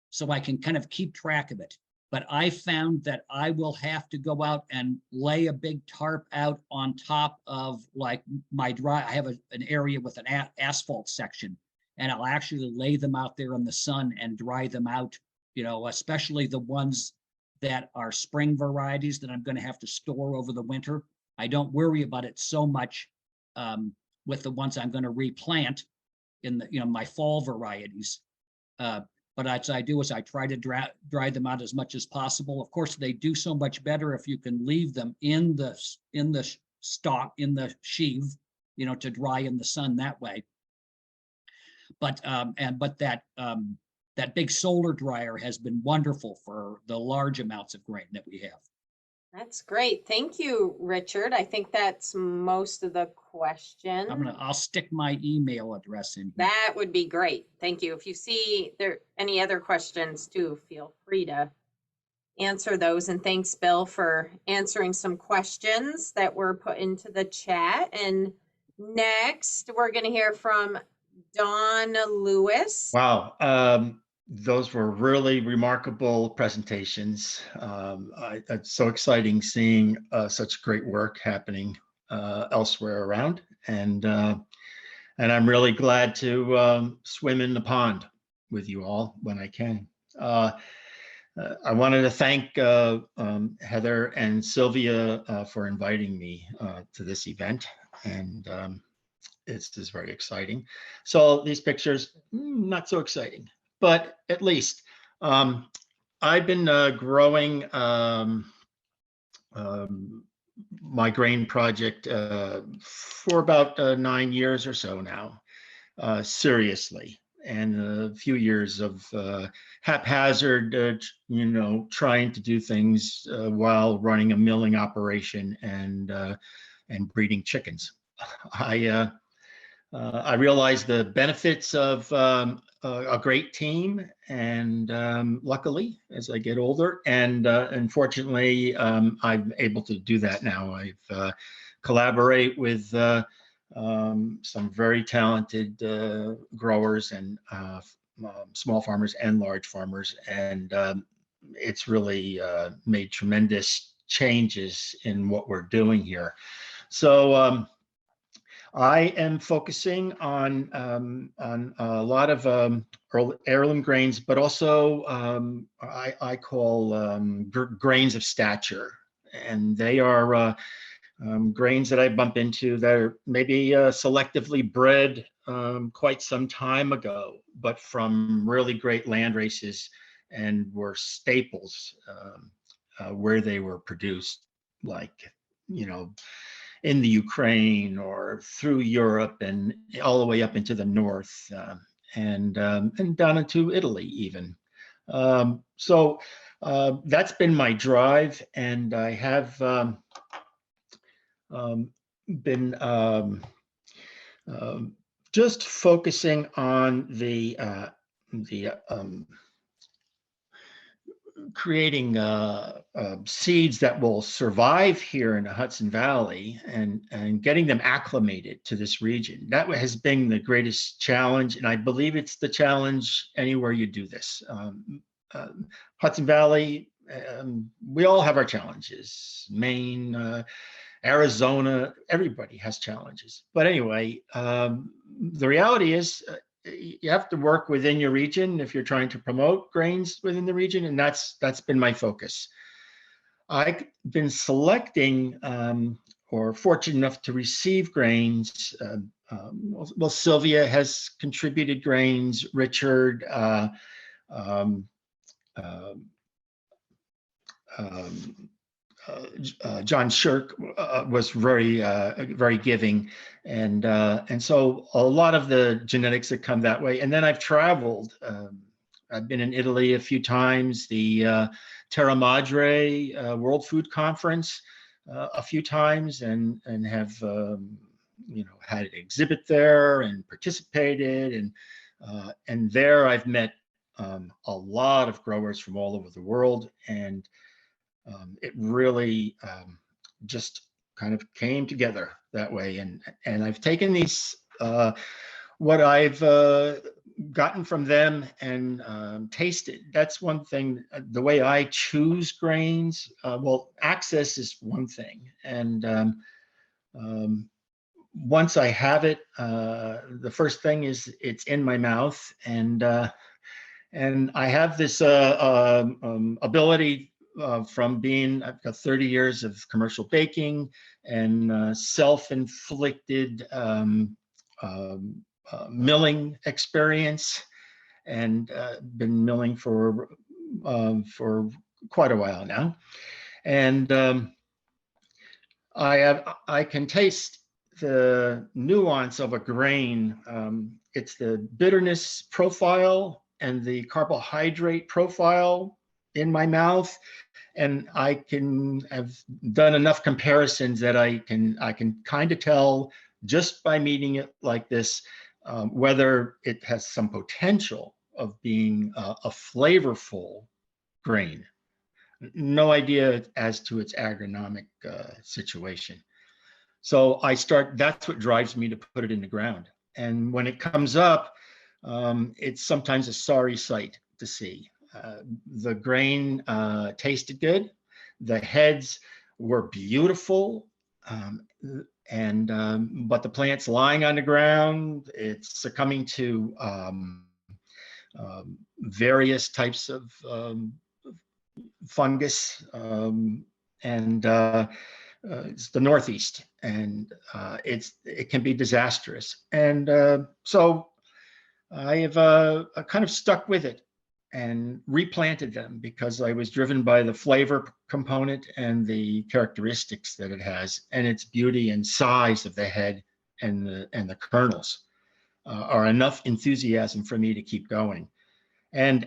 so I can kind of keep track of it. But I found that I will have to go out and lay a big tarp out on top of like my dry. I have an area with an asphalt section, and I'll actually lay them out there in the sun and dry them out, especially the ones that are spring varieties that I'm going to have to store over the winter. I don't worry about it so much with the ones I'm going to replant in the, my fall varieties. But as I do is I try to dry them out as much as possible. Of course, they do so much better if you can leave them in the stalk, in the sheave, to dry in the sun that way. But that big solar dryer has been wonderful for the large amounts of grain that we have. That's great. Thank you, Richard. I think that's most of the questions. I'll stick my email address in here. That would be great. Thank you. If you see there any other questions too, feel free to answer those. And thanks, Bill, for answering some questions that were put into the chat. And next, we're going to hear from Don Lewis. Wow. Those were really remarkable presentations. It's so exciting seeing such great work happening elsewhere around, and I'm really glad to swim in the pond with you all when I can. I wanted to thank Heather and Sylvia for inviting me to this event, and it's just very exciting. So these pictures, not so exciting. But at least I've been growing my grain project for about 9 years or so now, seriously, and a few years of haphazard, trying to do things while running a milling operation and breeding chickens. I realized the benefits of a great team, and luckily, as I get older, and unfortunately, I'm able to do that now. I've collaborate with some very talented growers and small farmers and large farmers, and it's really made tremendous changes in what we're doing here. So I am focusing on a lot of heirloom grains, but also I call grains of stature, and they are grains that I bump into that are maybe selectively bred quite some time ago, but from really great land races, and were staples where they were produced, like, in the Ukraine or through Europe and all the way up into the north and down into Italy even. So that's been my drive, and I have been just focusing on the creating seeds that will survive here in the Hudson Valley, and getting them acclimated to this region. That has been the greatest challenge, and I believe it's the challenge anywhere you do this. Hudson Valley, we all have our challenges. Maine, Arizona, everybody has challenges. But anyway, the reality is you have to work within your region if you're trying to promote grains within the region, and that's been my focus. I've been selecting or fortunate enough to receive grains. Well, Sylvia has contributed grains, Richard, John Shirk was very giving, and so a lot of the genetics that come that way. And then I've traveled. I've been in Italy a few times, the Terra Madre World Food Conference a few times, and have had an exhibit there and participated, and there I've met a lot of growers from all over the world, and it really just kind of came together that way. And I've taken these, what I've gotten from them and tasted. That's one thing, the way I choose grains. Well, access is one thing. And once I have it, the first thing is it's in my mouth. And I have this ability from being, I've got 30 years of commercial baking and self-inflicted milling experience, and been milling for quite a while now. And I can taste the nuance of a grain. It's the bitterness profile and the carbohydrate profile in my mouth. And I have done enough comparisons that I can kind of tell just by meeting it like this, whether it has some potential of being a flavorful grain. No idea as to its agronomic situation. So that's what drives me to put it in the ground. And when it comes up, it's sometimes a sorry sight to see. The grain tasted good. The heads were beautiful. But the plant's lying on the ground. It's succumbing to various types of fungus, and it's the Northeast, and it can be disastrous. And so I have kind of stuck with it and replanted them because I was driven by the flavor component and the characteristics that it has, and its beauty and size of the head and the kernels are enough enthusiasm for me to keep going. And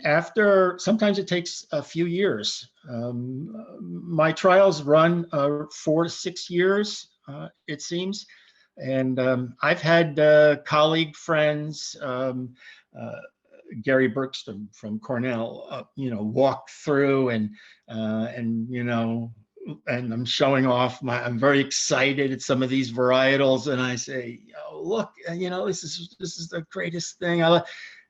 sometimes it takes a few years. My trials run 4 to 6 years, it seems. And I've had colleague friends, Gary Bergstrom from Cornell, walk through and I'm showing off I'm very excited at some of these varietals, and I say, oh, look, this is the greatest thing.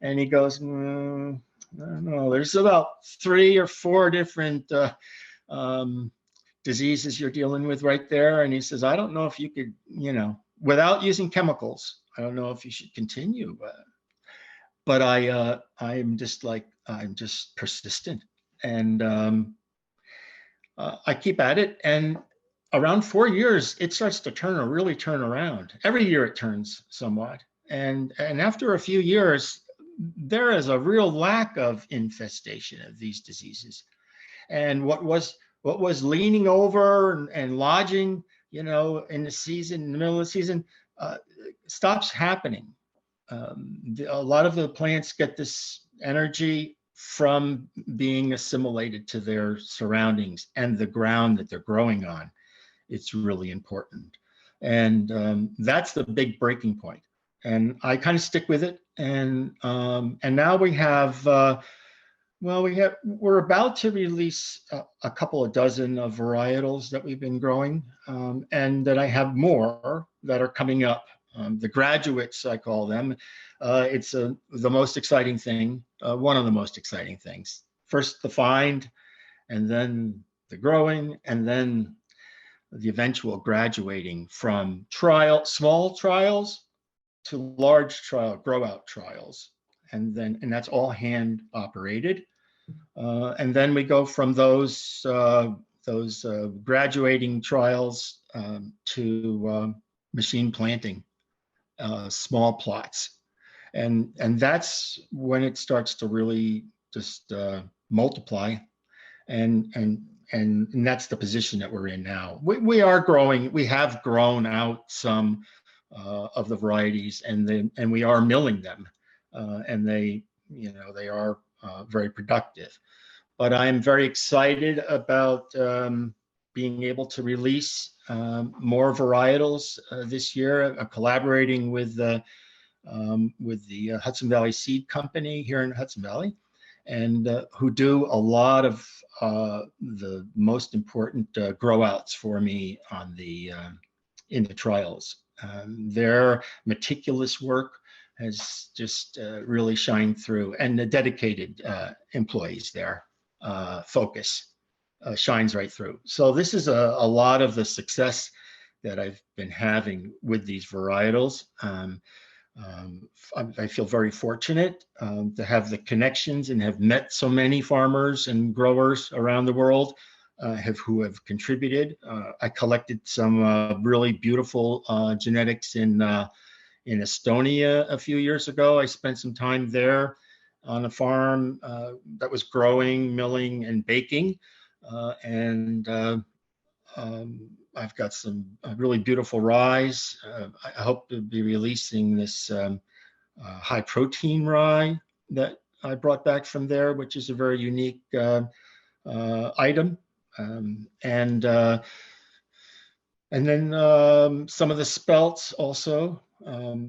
And he goes, I don't know, there's about 3 or 4 different diseases you're dealing with right there. And he says, I don't know if you could, without using chemicals, I don't know if you should continue. But I'm just persistent, and I keep at it. And around 4 years, it starts to really turn around. Every year it turns somewhat. And after a few years, there is a real lack of infestation of these diseases. And what was leaning over and lodging, in the middle of the season, stops happening. A lot of the plants get this energy from being assimilated to their surroundings and the ground that they're growing on. It's really important. And that's the big breaking point. And I kind of stick with it. And now we have, we're about to release a couple of dozen of varietals that we've been growing, and that I have more that are coming up. The graduates, I call them. It's the most exciting thing, one of the most exciting things. First the find, and then the growing, and then the eventual graduating from small trials to large grow out trials. And that's all hand operated. And then we go from those graduating trials to machine planting. Small plots, and that's when it starts to really just multiply, and that's the position that we're in now. We are growing. We have grown out some of the varieties, and we are milling them, and they are very productive. But I'm very excited about being able to release more varietals this year, collaborating with the Hudson Valley Seed Company here in Hudson Valley. and who do a lot of the most important grow outs for me on the in the trials. Their meticulous work has just really shined through, and the dedicated employees there focus shines right through. So this is a lot of the success that I've been having with these varietals. I feel very fortunate to have the connections and have met so many farmers and growers around the world who have contributed. I collected some really beautiful genetics in Estonia a few years ago. I spent some time there on a farm that was growing, milling, and baking. I've got some really beautiful rye. I hope to be releasing this high protein rye that I brought back from there, which is a very unique item. And then some of the spelts also.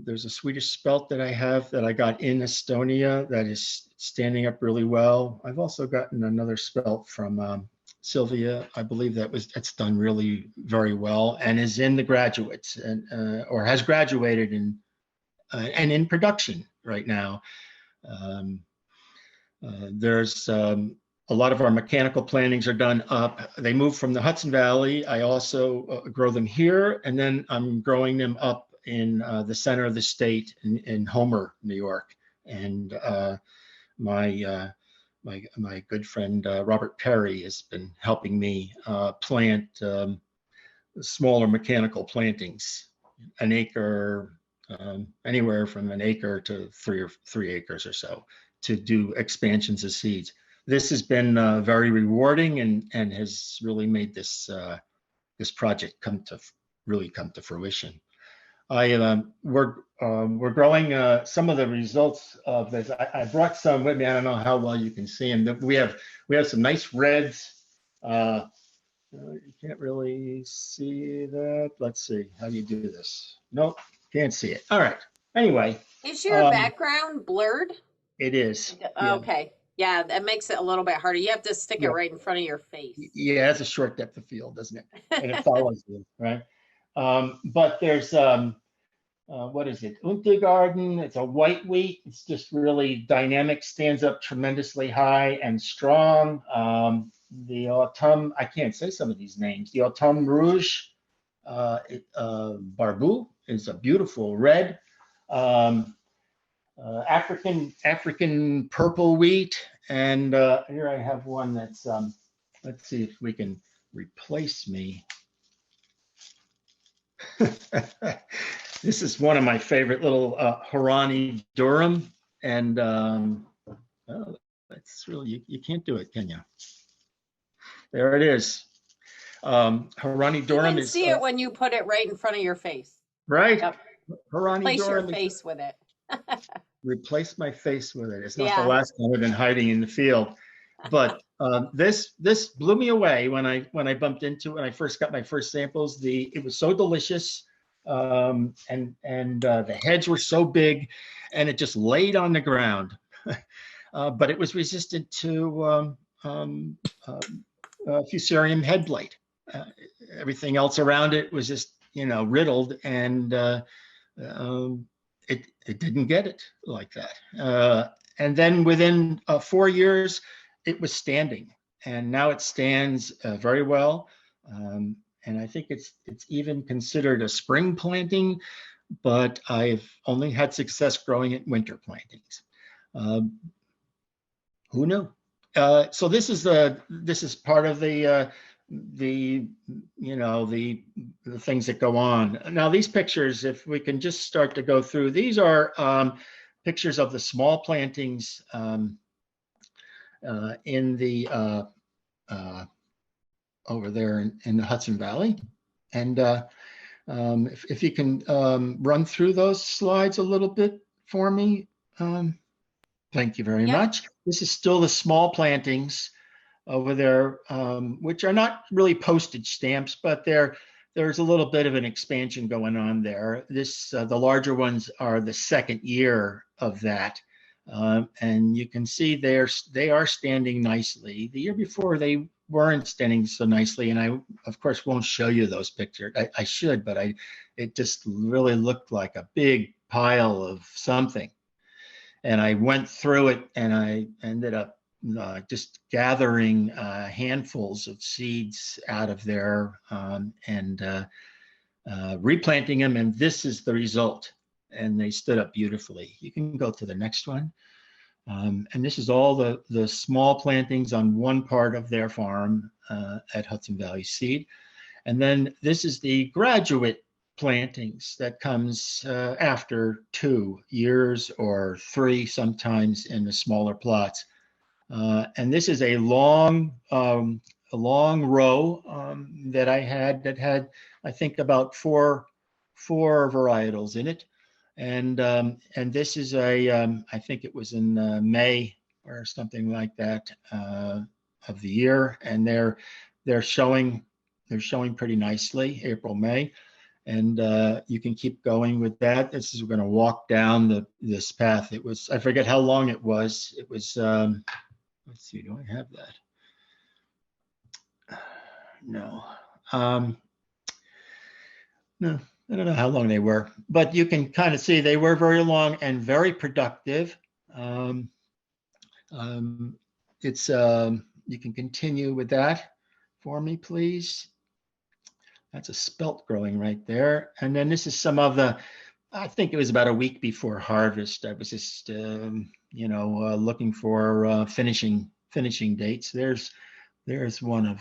There's a Swedish spelt that I have that I got in Estonia that is standing up really well. I've also gotten another spelt from Sylvia. I believe that's done really very well and is in the graduates and or has graduated and in production right now. There's a lot of our mechanical plantings are done up. They move from the Hudson Valley. I also grow them here, and then I'm growing them up in the center of the state in Homer, New York. And my good friend Robert Perry has been helping me plant smaller mechanical plantings, an acre, anywhere from an acre to 3 acres or so, to do expansions of seeds. This has been very rewarding and has really made this this project come to fruition. We're growing some of the results of this. I brought some with me. I don't know how well you can see them. We have some nice reds. You can't really see that. Let's see. How do you do this? Nope, can't see it. All right. Anyway. Is your background blurred? It is. Yeah. Okay. Yeah, that makes it a little bit harder. You have to stick it right in front of your face. Yeah, it's a short depth of field, doesn't it? And it follows you, right? But there's what is it? Untergarden. It's a white wheat. It's just really dynamic, stands up tremendously high and strong. The Autumn, I can't say some of these names. The Autumn Rouge Barbu is a beautiful red. African purple wheat, and here I have one that's let's see if we can replace me. This is one of my favorite little Harani Durham, and oh, that's really you can't do it, can you? There it is. Harani Durham. You can see it when you put it right in front of your face. Right. Yep. Harani Replace Durham. your face with it. Replace my face with it. It's not the last time I've been hiding in the field, but this blew me away when I bumped into it. When I first got my first samples. It was so delicious, and the heads were so big, and it just laid on the ground. But it was resistant to Fusarium head blight. Everything else around it was just riddled, and it didn't get it like that. And then within 4 years, it was standing, and now it stands very well. And I think it's even considered a spring planting, but I've only had success growing it winter plantings. Who knew? So this is part of the things that go on. Now these pictures, if we can just start to go through, these are pictures of the small plantings in the over there in the Hudson Valley. And if you can run through those slides a little bit for me. Thank you very much. This is still the small plantings over there, which are not really postage stamps, but there's a little bit of an expansion going on there. The larger ones are the second year of that. And you can see they are standing nicely. The year before they weren't standing so nicely, and I of course won't show you those pictures. I should, but it just really looked like a big pile of something. And I went through it, and I ended up just gathering handfuls of seeds out of there and replanting them, and this is the result. And they stood up beautifully. You can go to the next one. And this is all the small plantings on one part of their farm at Hudson Valley Seed. And then this is the graduate plantings that comes after 2 years or 3 sometimes in the smaller plots. And this is a long row that I had, I think, about four varietals in it. And this is I think it was in May or something like that of the year, and they're showing pretty nicely, April, May, and you can keep going with that. This is, we're going to walk down this path. It was, I forget how long it was. It was let's see, do I have that? No. No. I don't know how long they were, but you can kind of see they were very long and very productive. It's you can continue with that for me, please. That's a spelt growing right there. And then this is some of the, I think it was about a week before harvest. I was just, looking for finishing dates. There's one of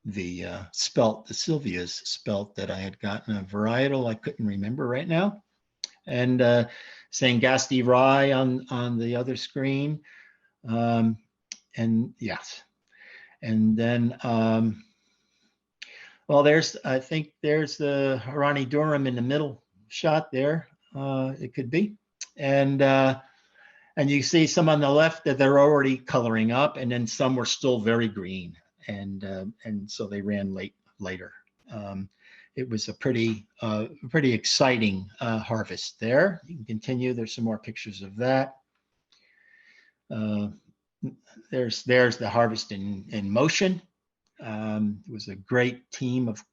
the spelt, the Sylvia's spelt that I had gotten, a varietal I couldn't remember right now, and Sangasti rye on the other screen, and yes, and then well, I think there's the Harani Durham in the middle shot there. It could be, and you see some on the left that they're already coloring up, and then some were still very green. And so they ran later. It was a pretty exciting harvest there. You can continue. There's some more pictures of that. There's the harvest in motion. It was a great team of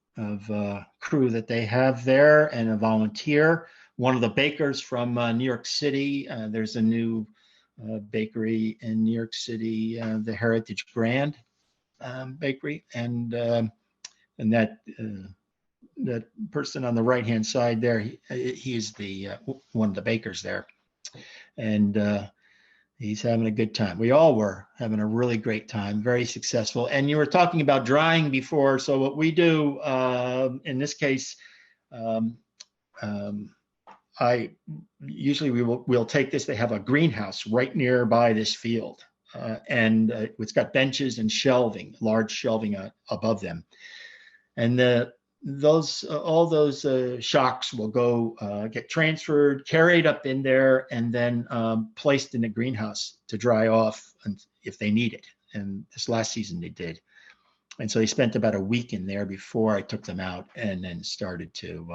crew that they have there, and a volunteer. One of the bakers from New York City. There's a new bakery in New York City, the Heritage Grand bakery, and that person on the right hand side there, he is the one of the bakers there, and he's having a good time. We all were having a really great time, very successful. And you were talking about drying before, so what we do in this case, I usually we'll take this. They have a greenhouse right nearby this field. And it's got benches and shelving, large shelving above them, and all those shocks will go get transferred, carried up in there, and then placed in the greenhouse to dry off if they need it. And this last season they did, and so they spent about a week in there before I took them out and then started to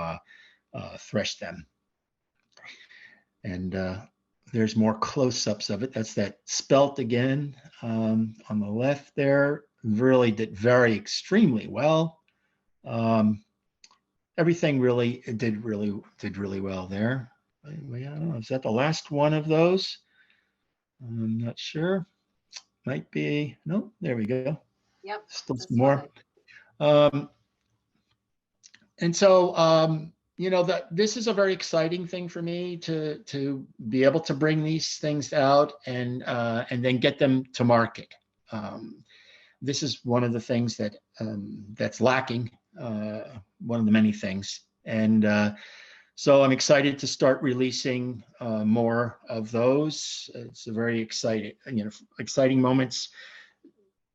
thresh them. And there's more close-ups of it. That's that spelt again on the left there. Really did extremely well. Everything really did really well there. I don't know, is that the last one of those? I'm not sure. Might be. No, there we go. Yep. Still some more. And so that this is a very exciting thing for me to be able to bring these things out and then get them to market. This is one of the things that's lacking, one of the many things. And so I'm excited to start releasing more of those. It's a very exciting moments.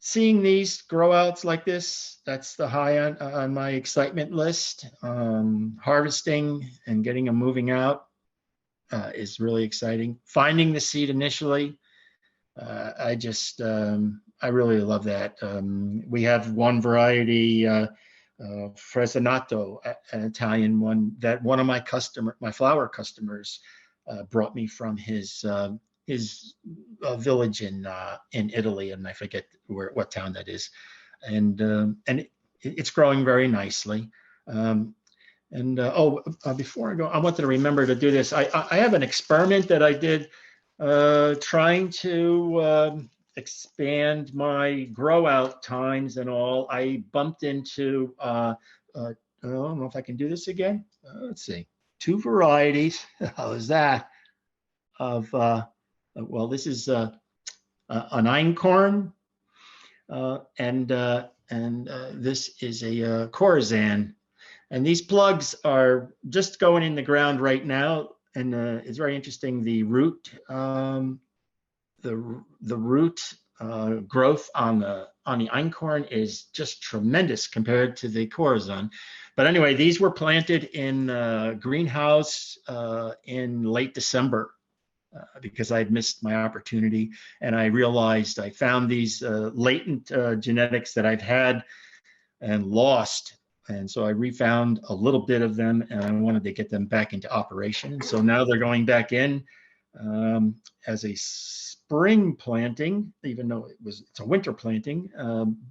Seeing these grow outs like this, that's the high on my excitement list. Harvesting and getting them moving out is really exciting. Finding the seed initially, I really love that. We have one variety, Fresinato, an Italian one, that one of my flower customers brought me from his village in Italy, and I forget what town that is, and it's growing very nicely. Before I go, I wanted to remember to do this. I have an experiment that I did trying to expand my grow out times and all. I bumped into, I don't know if I can do this again. Let's see, 2 varieties. How is that? Well, this is an einkorn, and this is a Corazon. And these plugs are just going in the ground right now, and it's very interesting. The root, the root growth on the einkorn is just tremendous compared to the Corazon. But anyway, these were planted in a greenhouse in late December because I had missed my opportunity, and I realized I found these latent genetics that I've had and lost. And so I refound a little bit of them, and I wanted to get them back into operation. So now they're going back in as a spring planting, even though it's a winter planting,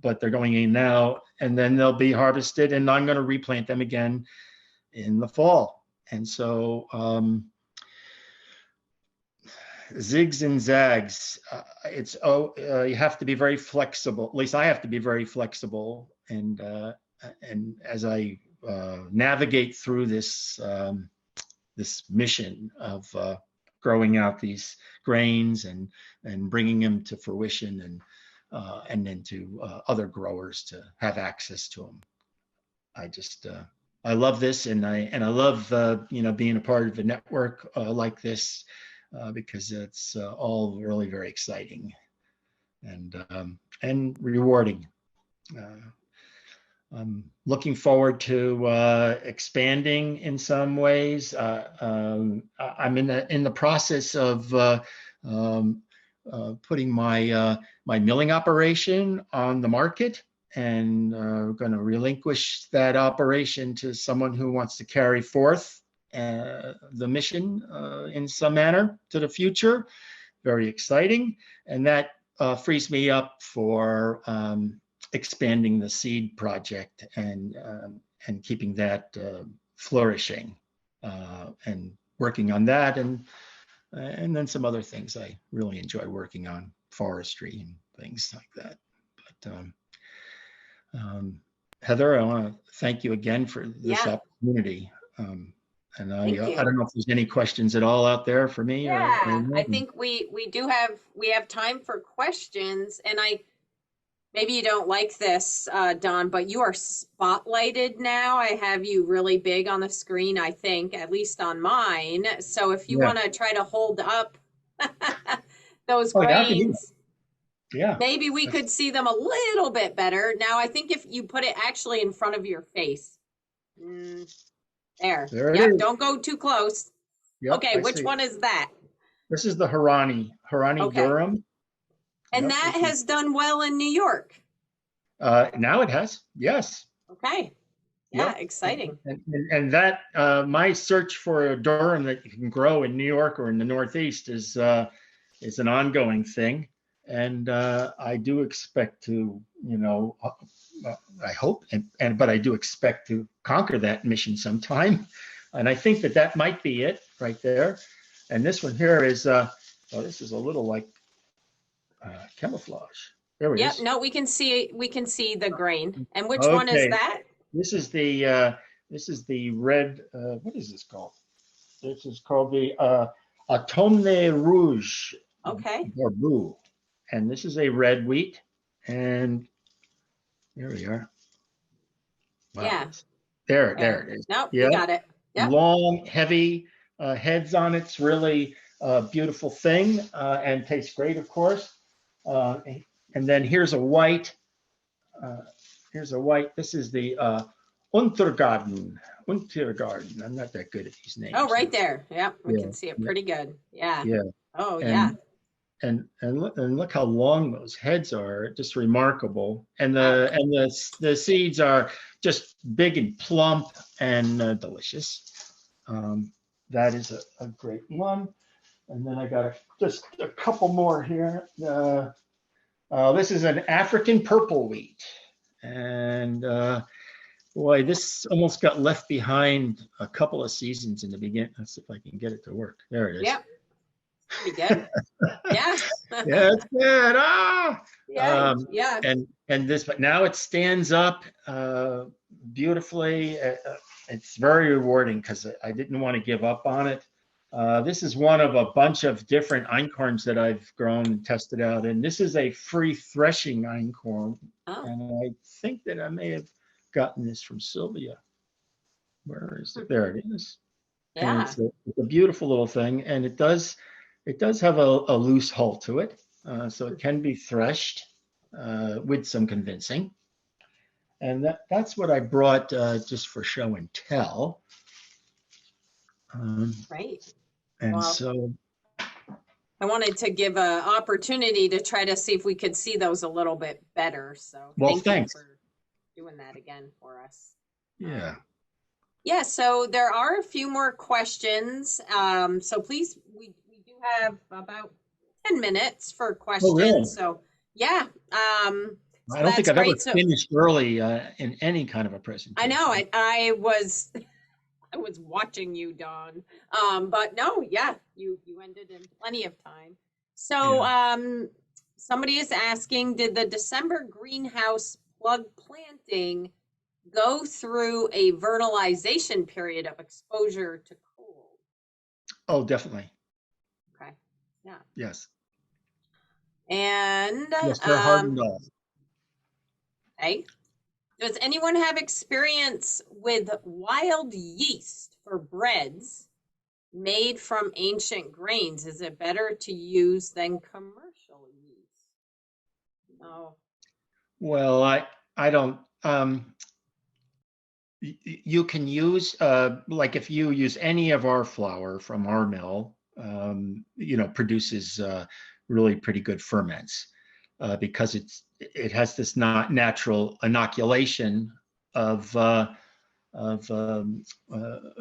but they're going in now, and then they'll be harvested, and I'm going to replant them again in the fall. And so zigs and zags, you have to be very flexible. At least I have to be very flexible, and as I navigate through this this mission of growing out these grains and bringing them to fruition, and then to other growers to have access to them. I love this, and I love being a part of a network like this because it's all really very exciting and rewarding. I'm looking forward to expanding in some ways. I'm in the process of putting my milling operation on the market, and going to relinquish that operation to someone who wants to carry forth the mission in some manner to the future. Very exciting, and that frees me up for expanding the seed project and keeping that flourishing, and working on that, and then some other things I really enjoy working on, forestry and things like that. But Heather, I want to thank you again for this opportunity. And I don't know if there's any questions at all out there for me. I think we have time for questions, and maybe you don't like this, Don, but you are spotlighted now. I have you really big on the screen, I think, at least on mine. So if you want to try to hold up those grains, maybe we could see them a little bit better. Now, I think if you put it actually in front of your face. There it is. Don't go too close. Okay, which one is that? This is the Harani Durham. And that has done well in New York. Now it has, yes. Okay. Yeah, exciting. And that my search for a Durham that you can grow in New York or in the Northeast is an ongoing thing. And I do expect to, I hope, but I do expect to conquer that mission sometime. And I think that might be it right there. And this one here is, this is a little like camouflage. There we go. No, we can see the grain. And which one is that? This is the red, what is this called? This is called the Automne Rouge. Okay. Barbu. And this is a red wheat. And there we are. Wow. Yeah. There it is. Nope, you got it. Yep. Long, heavy heads on it. It's really a beautiful thing, and tastes great, of course. And then here's a white. This is the Untergarten. I'm not that good at these names. Oh, right there. Yep, we can see it pretty good. Yeah. Yeah. Oh, yeah. And look how long those heads are. Just remarkable. And the seeds are just big and plump and delicious. that is a great one. And then I got just a couple more here. This is an African purple wheat. And boy, this almost got left behind a couple of seasons in the beginning. Let's see if I can get it to work. There it is. Yep. Pretty good. Yeah. Yeah, it's good. Yeah. Yeah. And this, but now it stands up beautifully. It's very rewarding because I didn't want to give up on it. This is one of a bunch of different einkorns that I've grown and tested out. And this is a free threshing einkorn. Oh. And I think that I may have gotten this from Sylvia. Where is it? There it is. Yeah. And it's a beautiful little thing. And it does have a loose hull to it. So it can be threshed with some convincing. And that's what I brought just for show and tell. Right. And Wow. so I wanted to give an opportunity to try to see if we could see those a little bit better. So Well, thank thanks. you for doing that again for us. yeah. Yeah, so there are a few more questions. So please, we do have about 10 minutes for questions. really? So yeah. I don't think that's I've ever great. So- finished early in any kind of a presentation. I know. I was watching you, Dawn. But no, yeah, you ended in plenty of time. So somebody is asking, did the December greenhouse plug planting go through a vernalization period of exposure to cold? Oh, definitely. Okay. Yeah. Yes. And Yes, they're hardened off. okay. Does anyone have experience with wild yeast for breads made from ancient grains? Is it better to use than commercial yeast? No. Well, I don't. You can use like if you use any of our flour from our mill, produces really pretty good ferments because it has this not natural inoculation of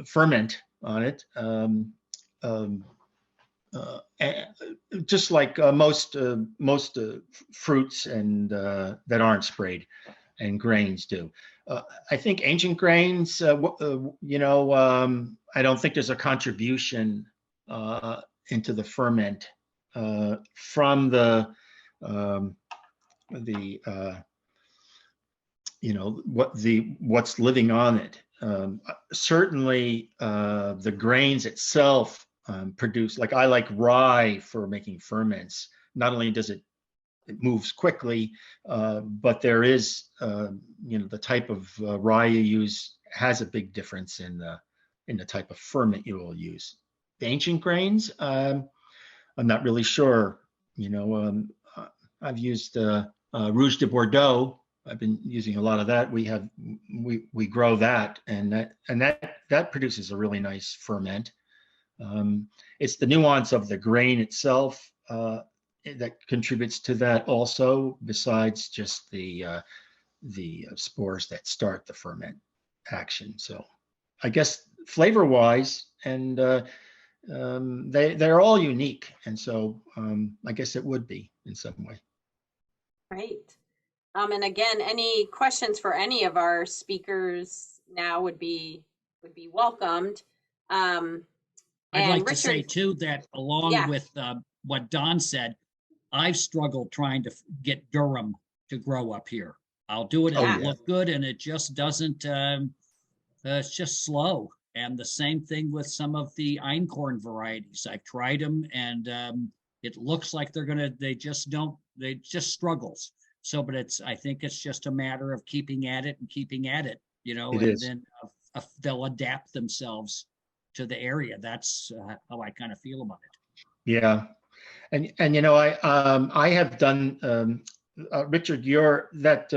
ferment on it. Just like most fruits and that aren't sprayed and grains do. I think ancient grains, I don't think there's a contribution into the ferment from what's living on it. Certainly, the grains itself produce, like I like rye for making ferments. Not only does it moves quickly, but there is, the type of rye you use has a big difference in the type of ferment you will use. The ancient grains, I'm not really sure. I've used Rouge de Bordeaux. I've been using a lot of that. We grow that, and that produces a really nice ferment. It's the nuance of the grain itself that contributes to that also, besides just the spores that start the ferment action. So I guess flavor wise, and they're all unique, and so I guess it would be in some way. Right. And again, any questions for any of our speakers now would be welcomed. I'd like to say too that along with what Don said, I've struggled trying to get Durham to grow up here. I'll do it and look good, and it just doesn't. It's just slow. And the same thing with some of the einkorn varieties. I've tried them, and it looks like they just struggles. So, but I think it's just a matter of keeping at it, then they'll adapt themselves to the area. That's how I kind of feel about it. Yeah. And I have done, Richard, that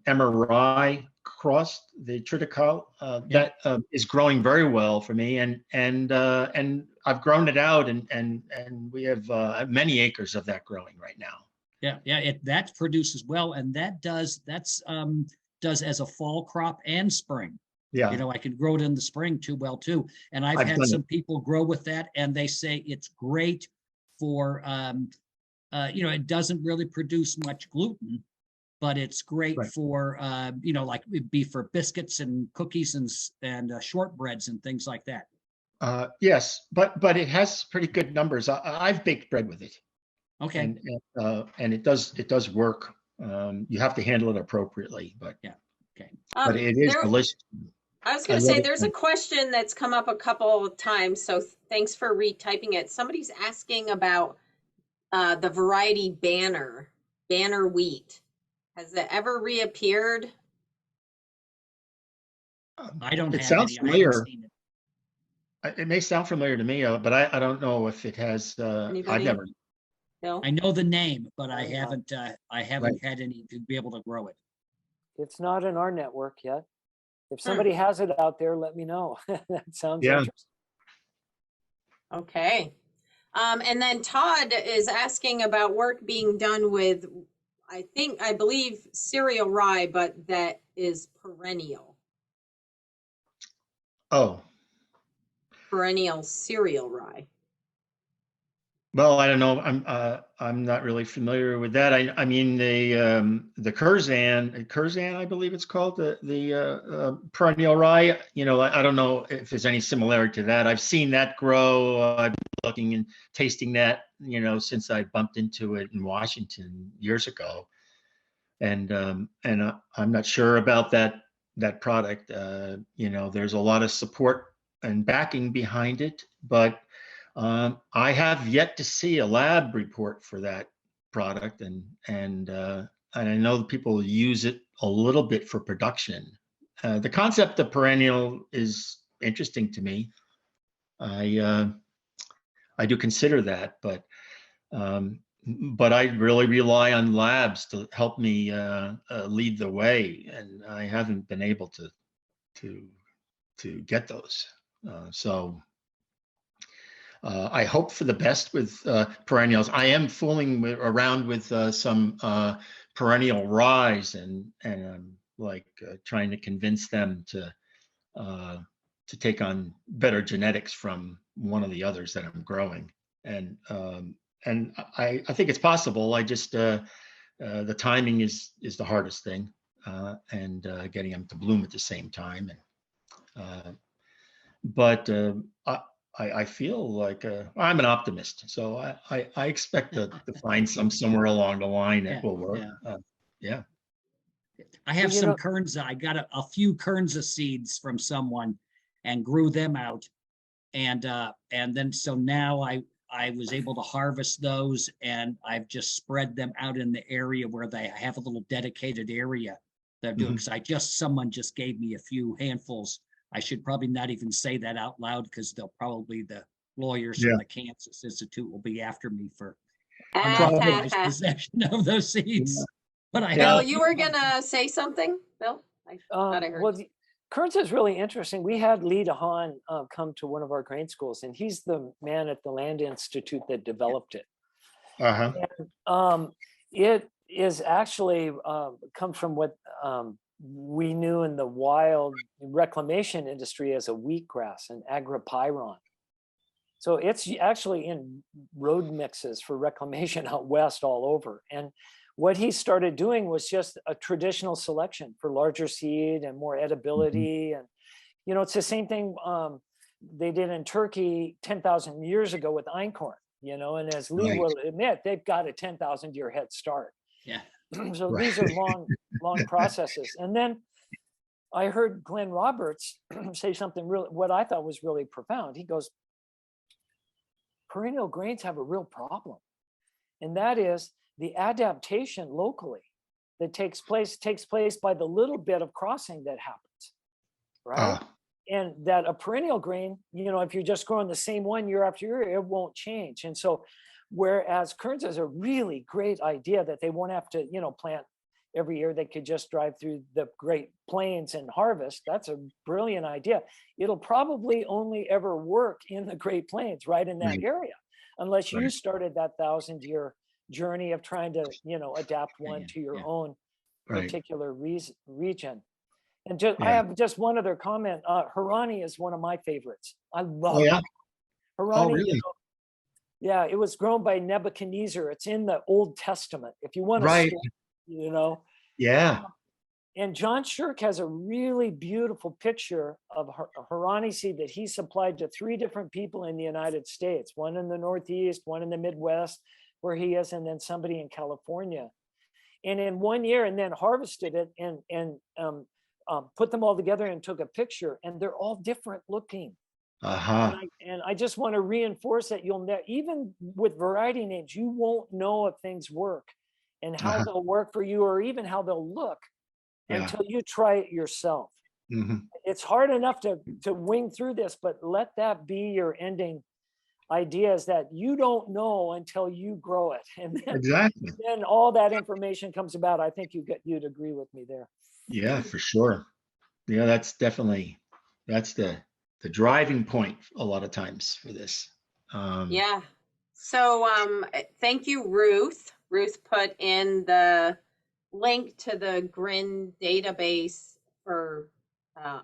MRI cross, the triticale, that is growing very well for me, and I've grown it out, and we have many acres of that growing right now. Yeah, that produces well, and does as a fall crop and spring. Yeah, You know, I can grow it in the spring too well too. And I've I've had done some it. people grow with that and they say it's great for, you know, it doesn't really produce much gluten, but it's great Right. for, you know, like it'd be for biscuits and cookies and shortbreads and things like that. Yes, but it has pretty good numbers. I've baked bread with it, Okay, and it does work. You have to handle it appropriately, yeah, okay. but it is There, delicious. I was I going to love say it. there's a question that's come up a couple of times, so thanks for retyping it. Somebody's asking about the variety banner wheat. Has it ever reappeared? I don't It have sounds any, I haven't familiar. seen it. It may sound familiar to me, but I don't know if it has. I've Anybody? never. Bill? I know the name, but I Yeah. haven't had any to be able to grow it. It's not in our network yet. If Hmm. somebody has it out there, let me know. That sounds Yeah. interesting. Okay. And then Todd is asking about work being done with, I believe cereal rye, but that is perennial Oh, cereal rye. well, I don't know. I'm not really familiar with that. I mean the Curzan, I believe it's called the perennial rye. You know, I don't know if there's any similarity to that. I've seen that grow. I've been looking and tasting that, you know, since I bumped into it in Washington years ago, and I'm not sure about that product. You know, there's a lot of support and backing behind it, but I have yet to see a lab report for that product, and I know that people use it a little bit for production. The concept of perennial is interesting to me. I do consider that, but I really rely on labs to help me lead the way, and I haven't been able to get those. So I hope for the best with perennials. I am fooling around with some perennial ryes, and I'm like trying to convince them to take on better genetics from one of the others that I'm growing, and I think it's possible. I just the timing is the hardest thing, and getting them to bloom at the same time, and but I feel like I'm an optimist, so I expect to find some somewhere along the line that Yeah, will work. yeah. Yeah. I Well, have you some know, Kernza. I got a few Kernza seeds from someone and grew them out. And then so now I was able to harvest those and I've just spread them out in the area where they have a little dedicated area that I'm doing. Mhm. Because someone just gave me a few handfuls. I should probably not even say that out loud because the lawyers Yeah. from the Kansas Institute will be after me for Probably. unauthorized possession of those seeds. But I Bill, Yeah. have. you were gonna say something? Bill? I thought I heard. Well, Kearns is really interesting. We had Lee DeHaan come to one of our grain schools, and he's the man at the Land Institute that developed it. Uh-huh. It is actually come from what we knew in the wild reclamation industry as a wheatgrass, an agripyron. So it's actually in road mixes for reclamation out west all over. And what he started doing was just a traditional selection for larger seed and more edibility. And, you know, it's the same thing they did in Turkey 10,000 years ago with einkorn, you know, and as Lee Right. will admit, they've got a 10,000 year head start. Yeah. So Right. these are long processes. And then I heard Glenn Roberts say something really, what I thought was really profound. He goes, perennial grains have a real problem. And that is the adaptation locally that takes place by the little bit of crossing that happens, right? And that a perennial grain, you know, if you're just growing the same one year after year, it won't change. And so, whereas Kearns is a really great idea that they won't have to, you know, plant every year, they could just drive through the Great Plains and harvest. That's a brilliant idea. It'll probably only ever work in the Great Plains, right in that Right. area, unless you Right. started that 1,000-year journey of trying to, you know, adapt one to your Yeah. own Right. particular region. And just, I Yeah. have just one other comment. Harani is one of my favorites. I love Oh, yeah. Harani. Really? Yeah, it was grown by Nebuchadnezzar. It's in the Old Testament. If you want to, Right. Yeah. And John Shirk has a really beautiful picture of Harani seed that he supplied to 3 different people in the United States, one in the Northeast, one in the Midwest, where he is, and then somebody in California. And in 1 year, and then harvested it and put them all together and took a picture, and they're all different looking. Uh-huh. And I just want to reinforce that even with variety names, you won't know if things work and how they'll work for you, or even how they'll look, until you try it yourself. It's hard enough to wing through this, but let that be your ending idea, is that you don't know until you grow it. And Exactly. then all that information comes about. I think you'd agree with me there. Yeah, for sure. Yeah, that's definitely, that's the driving point a lot of times for this. Yeah. So thank you, Ruth. Ruth put in the link to the GRIN database for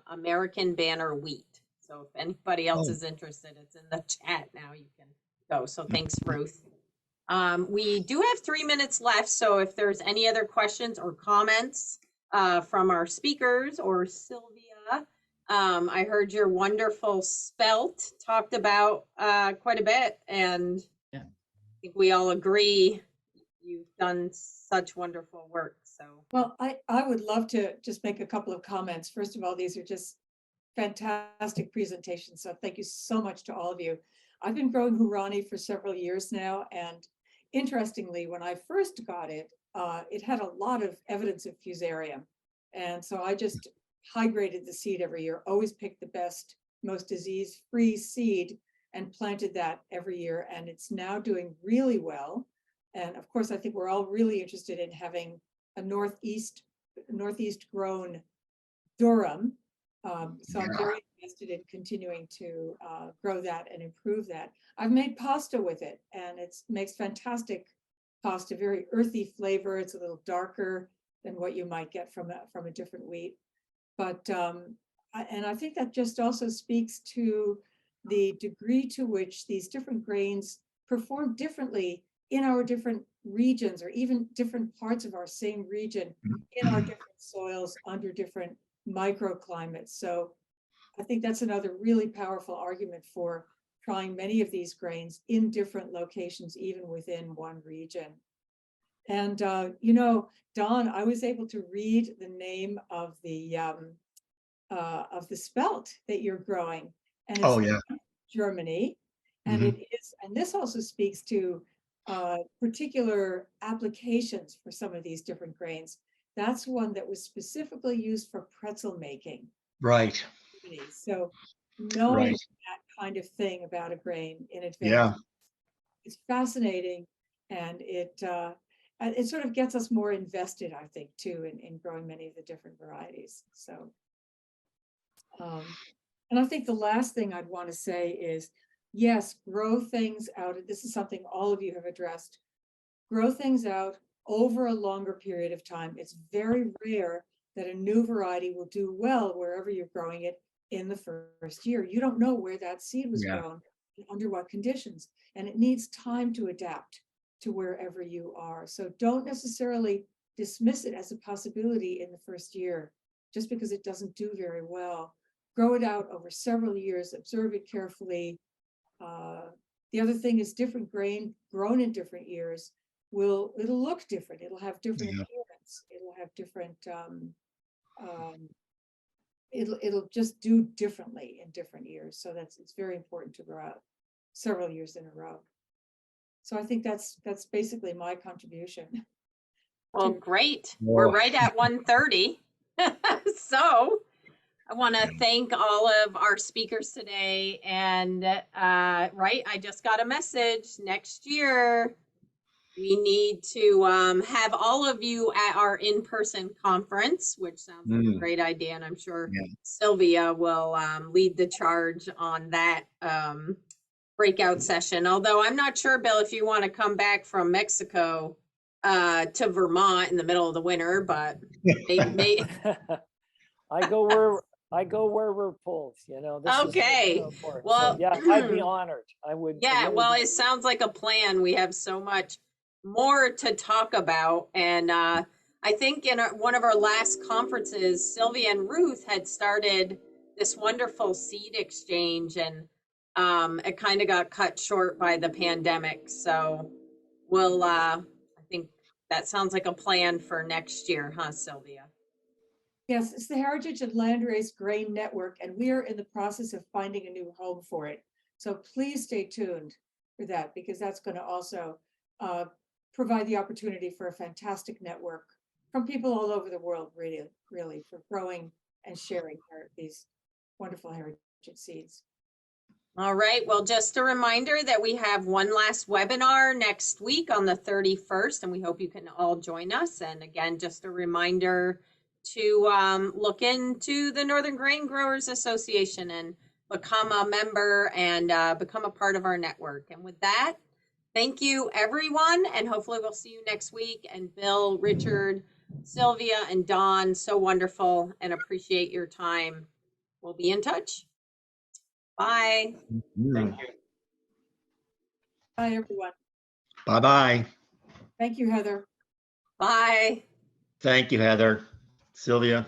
American Banner wheat. So if anybody else is interested, it's in the chat now. You can go. So thanks, Ruth. We do have 3 minutes left. So if there's any other questions or comments from our speakers or Sylvia, I heard your wonderful spelt talked about quite a bit, and Yeah. I think we all agree you've done such wonderful work. So, Well, I would love to just make a couple of comments. First of all, these are just fantastic presentations. So thank you so much to all of you. I've been growing Hurani for several years now. And interestingly, when I first got it, it had a lot of evidence of fusarium. And so I just high graded the seed every year, always picked the best, most disease-free seed and planted that every year. And it's now doing really well. And of course, I think we're all really interested in having a Northeast grown Durham. So I'm very interested in continuing to grow that and improve that. I've made pasta with it, and it makes fantastic pasta, very earthy flavor. It's a little darker than what you might get from a different wheat. But and I think that just also speaks to the degree to which these different grains perform differently in our different regions, or even different parts of our same region, in our different soils, under different microclimates. So I think that's another really powerful argument for trying many of these grains in different locations, even within one region. And Don, I was able to read the name of the spelt that you're growing, and it's Germany, and it is, and this also speaks to particular applications for some of these different grains. That's one that was specifically used for pretzel making. Right. So knowing that kind of thing about a grain in advance, it's fascinating, and it sort of gets us more invested, I think, too, in growing many of the different varieties. So, and I think the last thing I'd want to say is, yes, grow things out. This is something all of you have addressed. Grow things out over a longer period of time. It's very rare that a new variety will do well wherever you're growing it in the first year. You don't know where that seed was grown and under what conditions, and it needs time to adapt to wherever you are. So don't necessarily dismiss it as a possibility in the first year, just because it doesn't do very well. Grow it out over several years, observe it carefully. The other thing is, different grain grown in different years it'll look different. It'll have different appearance. It'll have different, it'll just do differently in different years. So it's very important to grow out several years in a row. So I think that's basically my contribution. well, great. We're right at 1:30. So I want to thank all of our speakers today. And I just got a message. Next year, we need to have all of you at our in-person conference, which sounds like a great idea. And I'm sure Sylvia will lead the charge on that breakout session. Although I'm not sure, Bill, if you want to come back from Mexico to Vermont in the middle of the winter, but maybe. I go where we're pulled, you know. This is Okay. so important. Well, So, yeah, I'd be honored. I would. Yeah, really well, be. it sounds like a plan. We have so much more to talk about. And I think in one of our last conferences, Sylvia and Ruth had started this wonderful seed exchange, and it kind of got cut short by the pandemic. So I think that sounds like a plan for next year, huh, Sylvia? Yes, it's the Heritage and Landrace Grain Network, and we are in the process of finding a new home for it. So please stay tuned for that, because that's going to also provide the opportunity for a fantastic network from people all over the world, really, for growing and sharing these wonderful heritage seeds. All right. Well, just a reminder that we have one last webinar next week on the 31st, and we hope you can all join us. And again, just a reminder to look into the Northern Grain Growers Association and become a member and become a part of our network. And with that, thank you, everyone, and hopefully we'll see you next week. And Bill, Richard, Sylvia, and Dawn, so wonderful, and appreciate your time. We'll be in touch. Bye. Thank you. Bye, everyone. Bye-bye. Thank you, Heather. Bye. Thank you, Heather. Sylvia.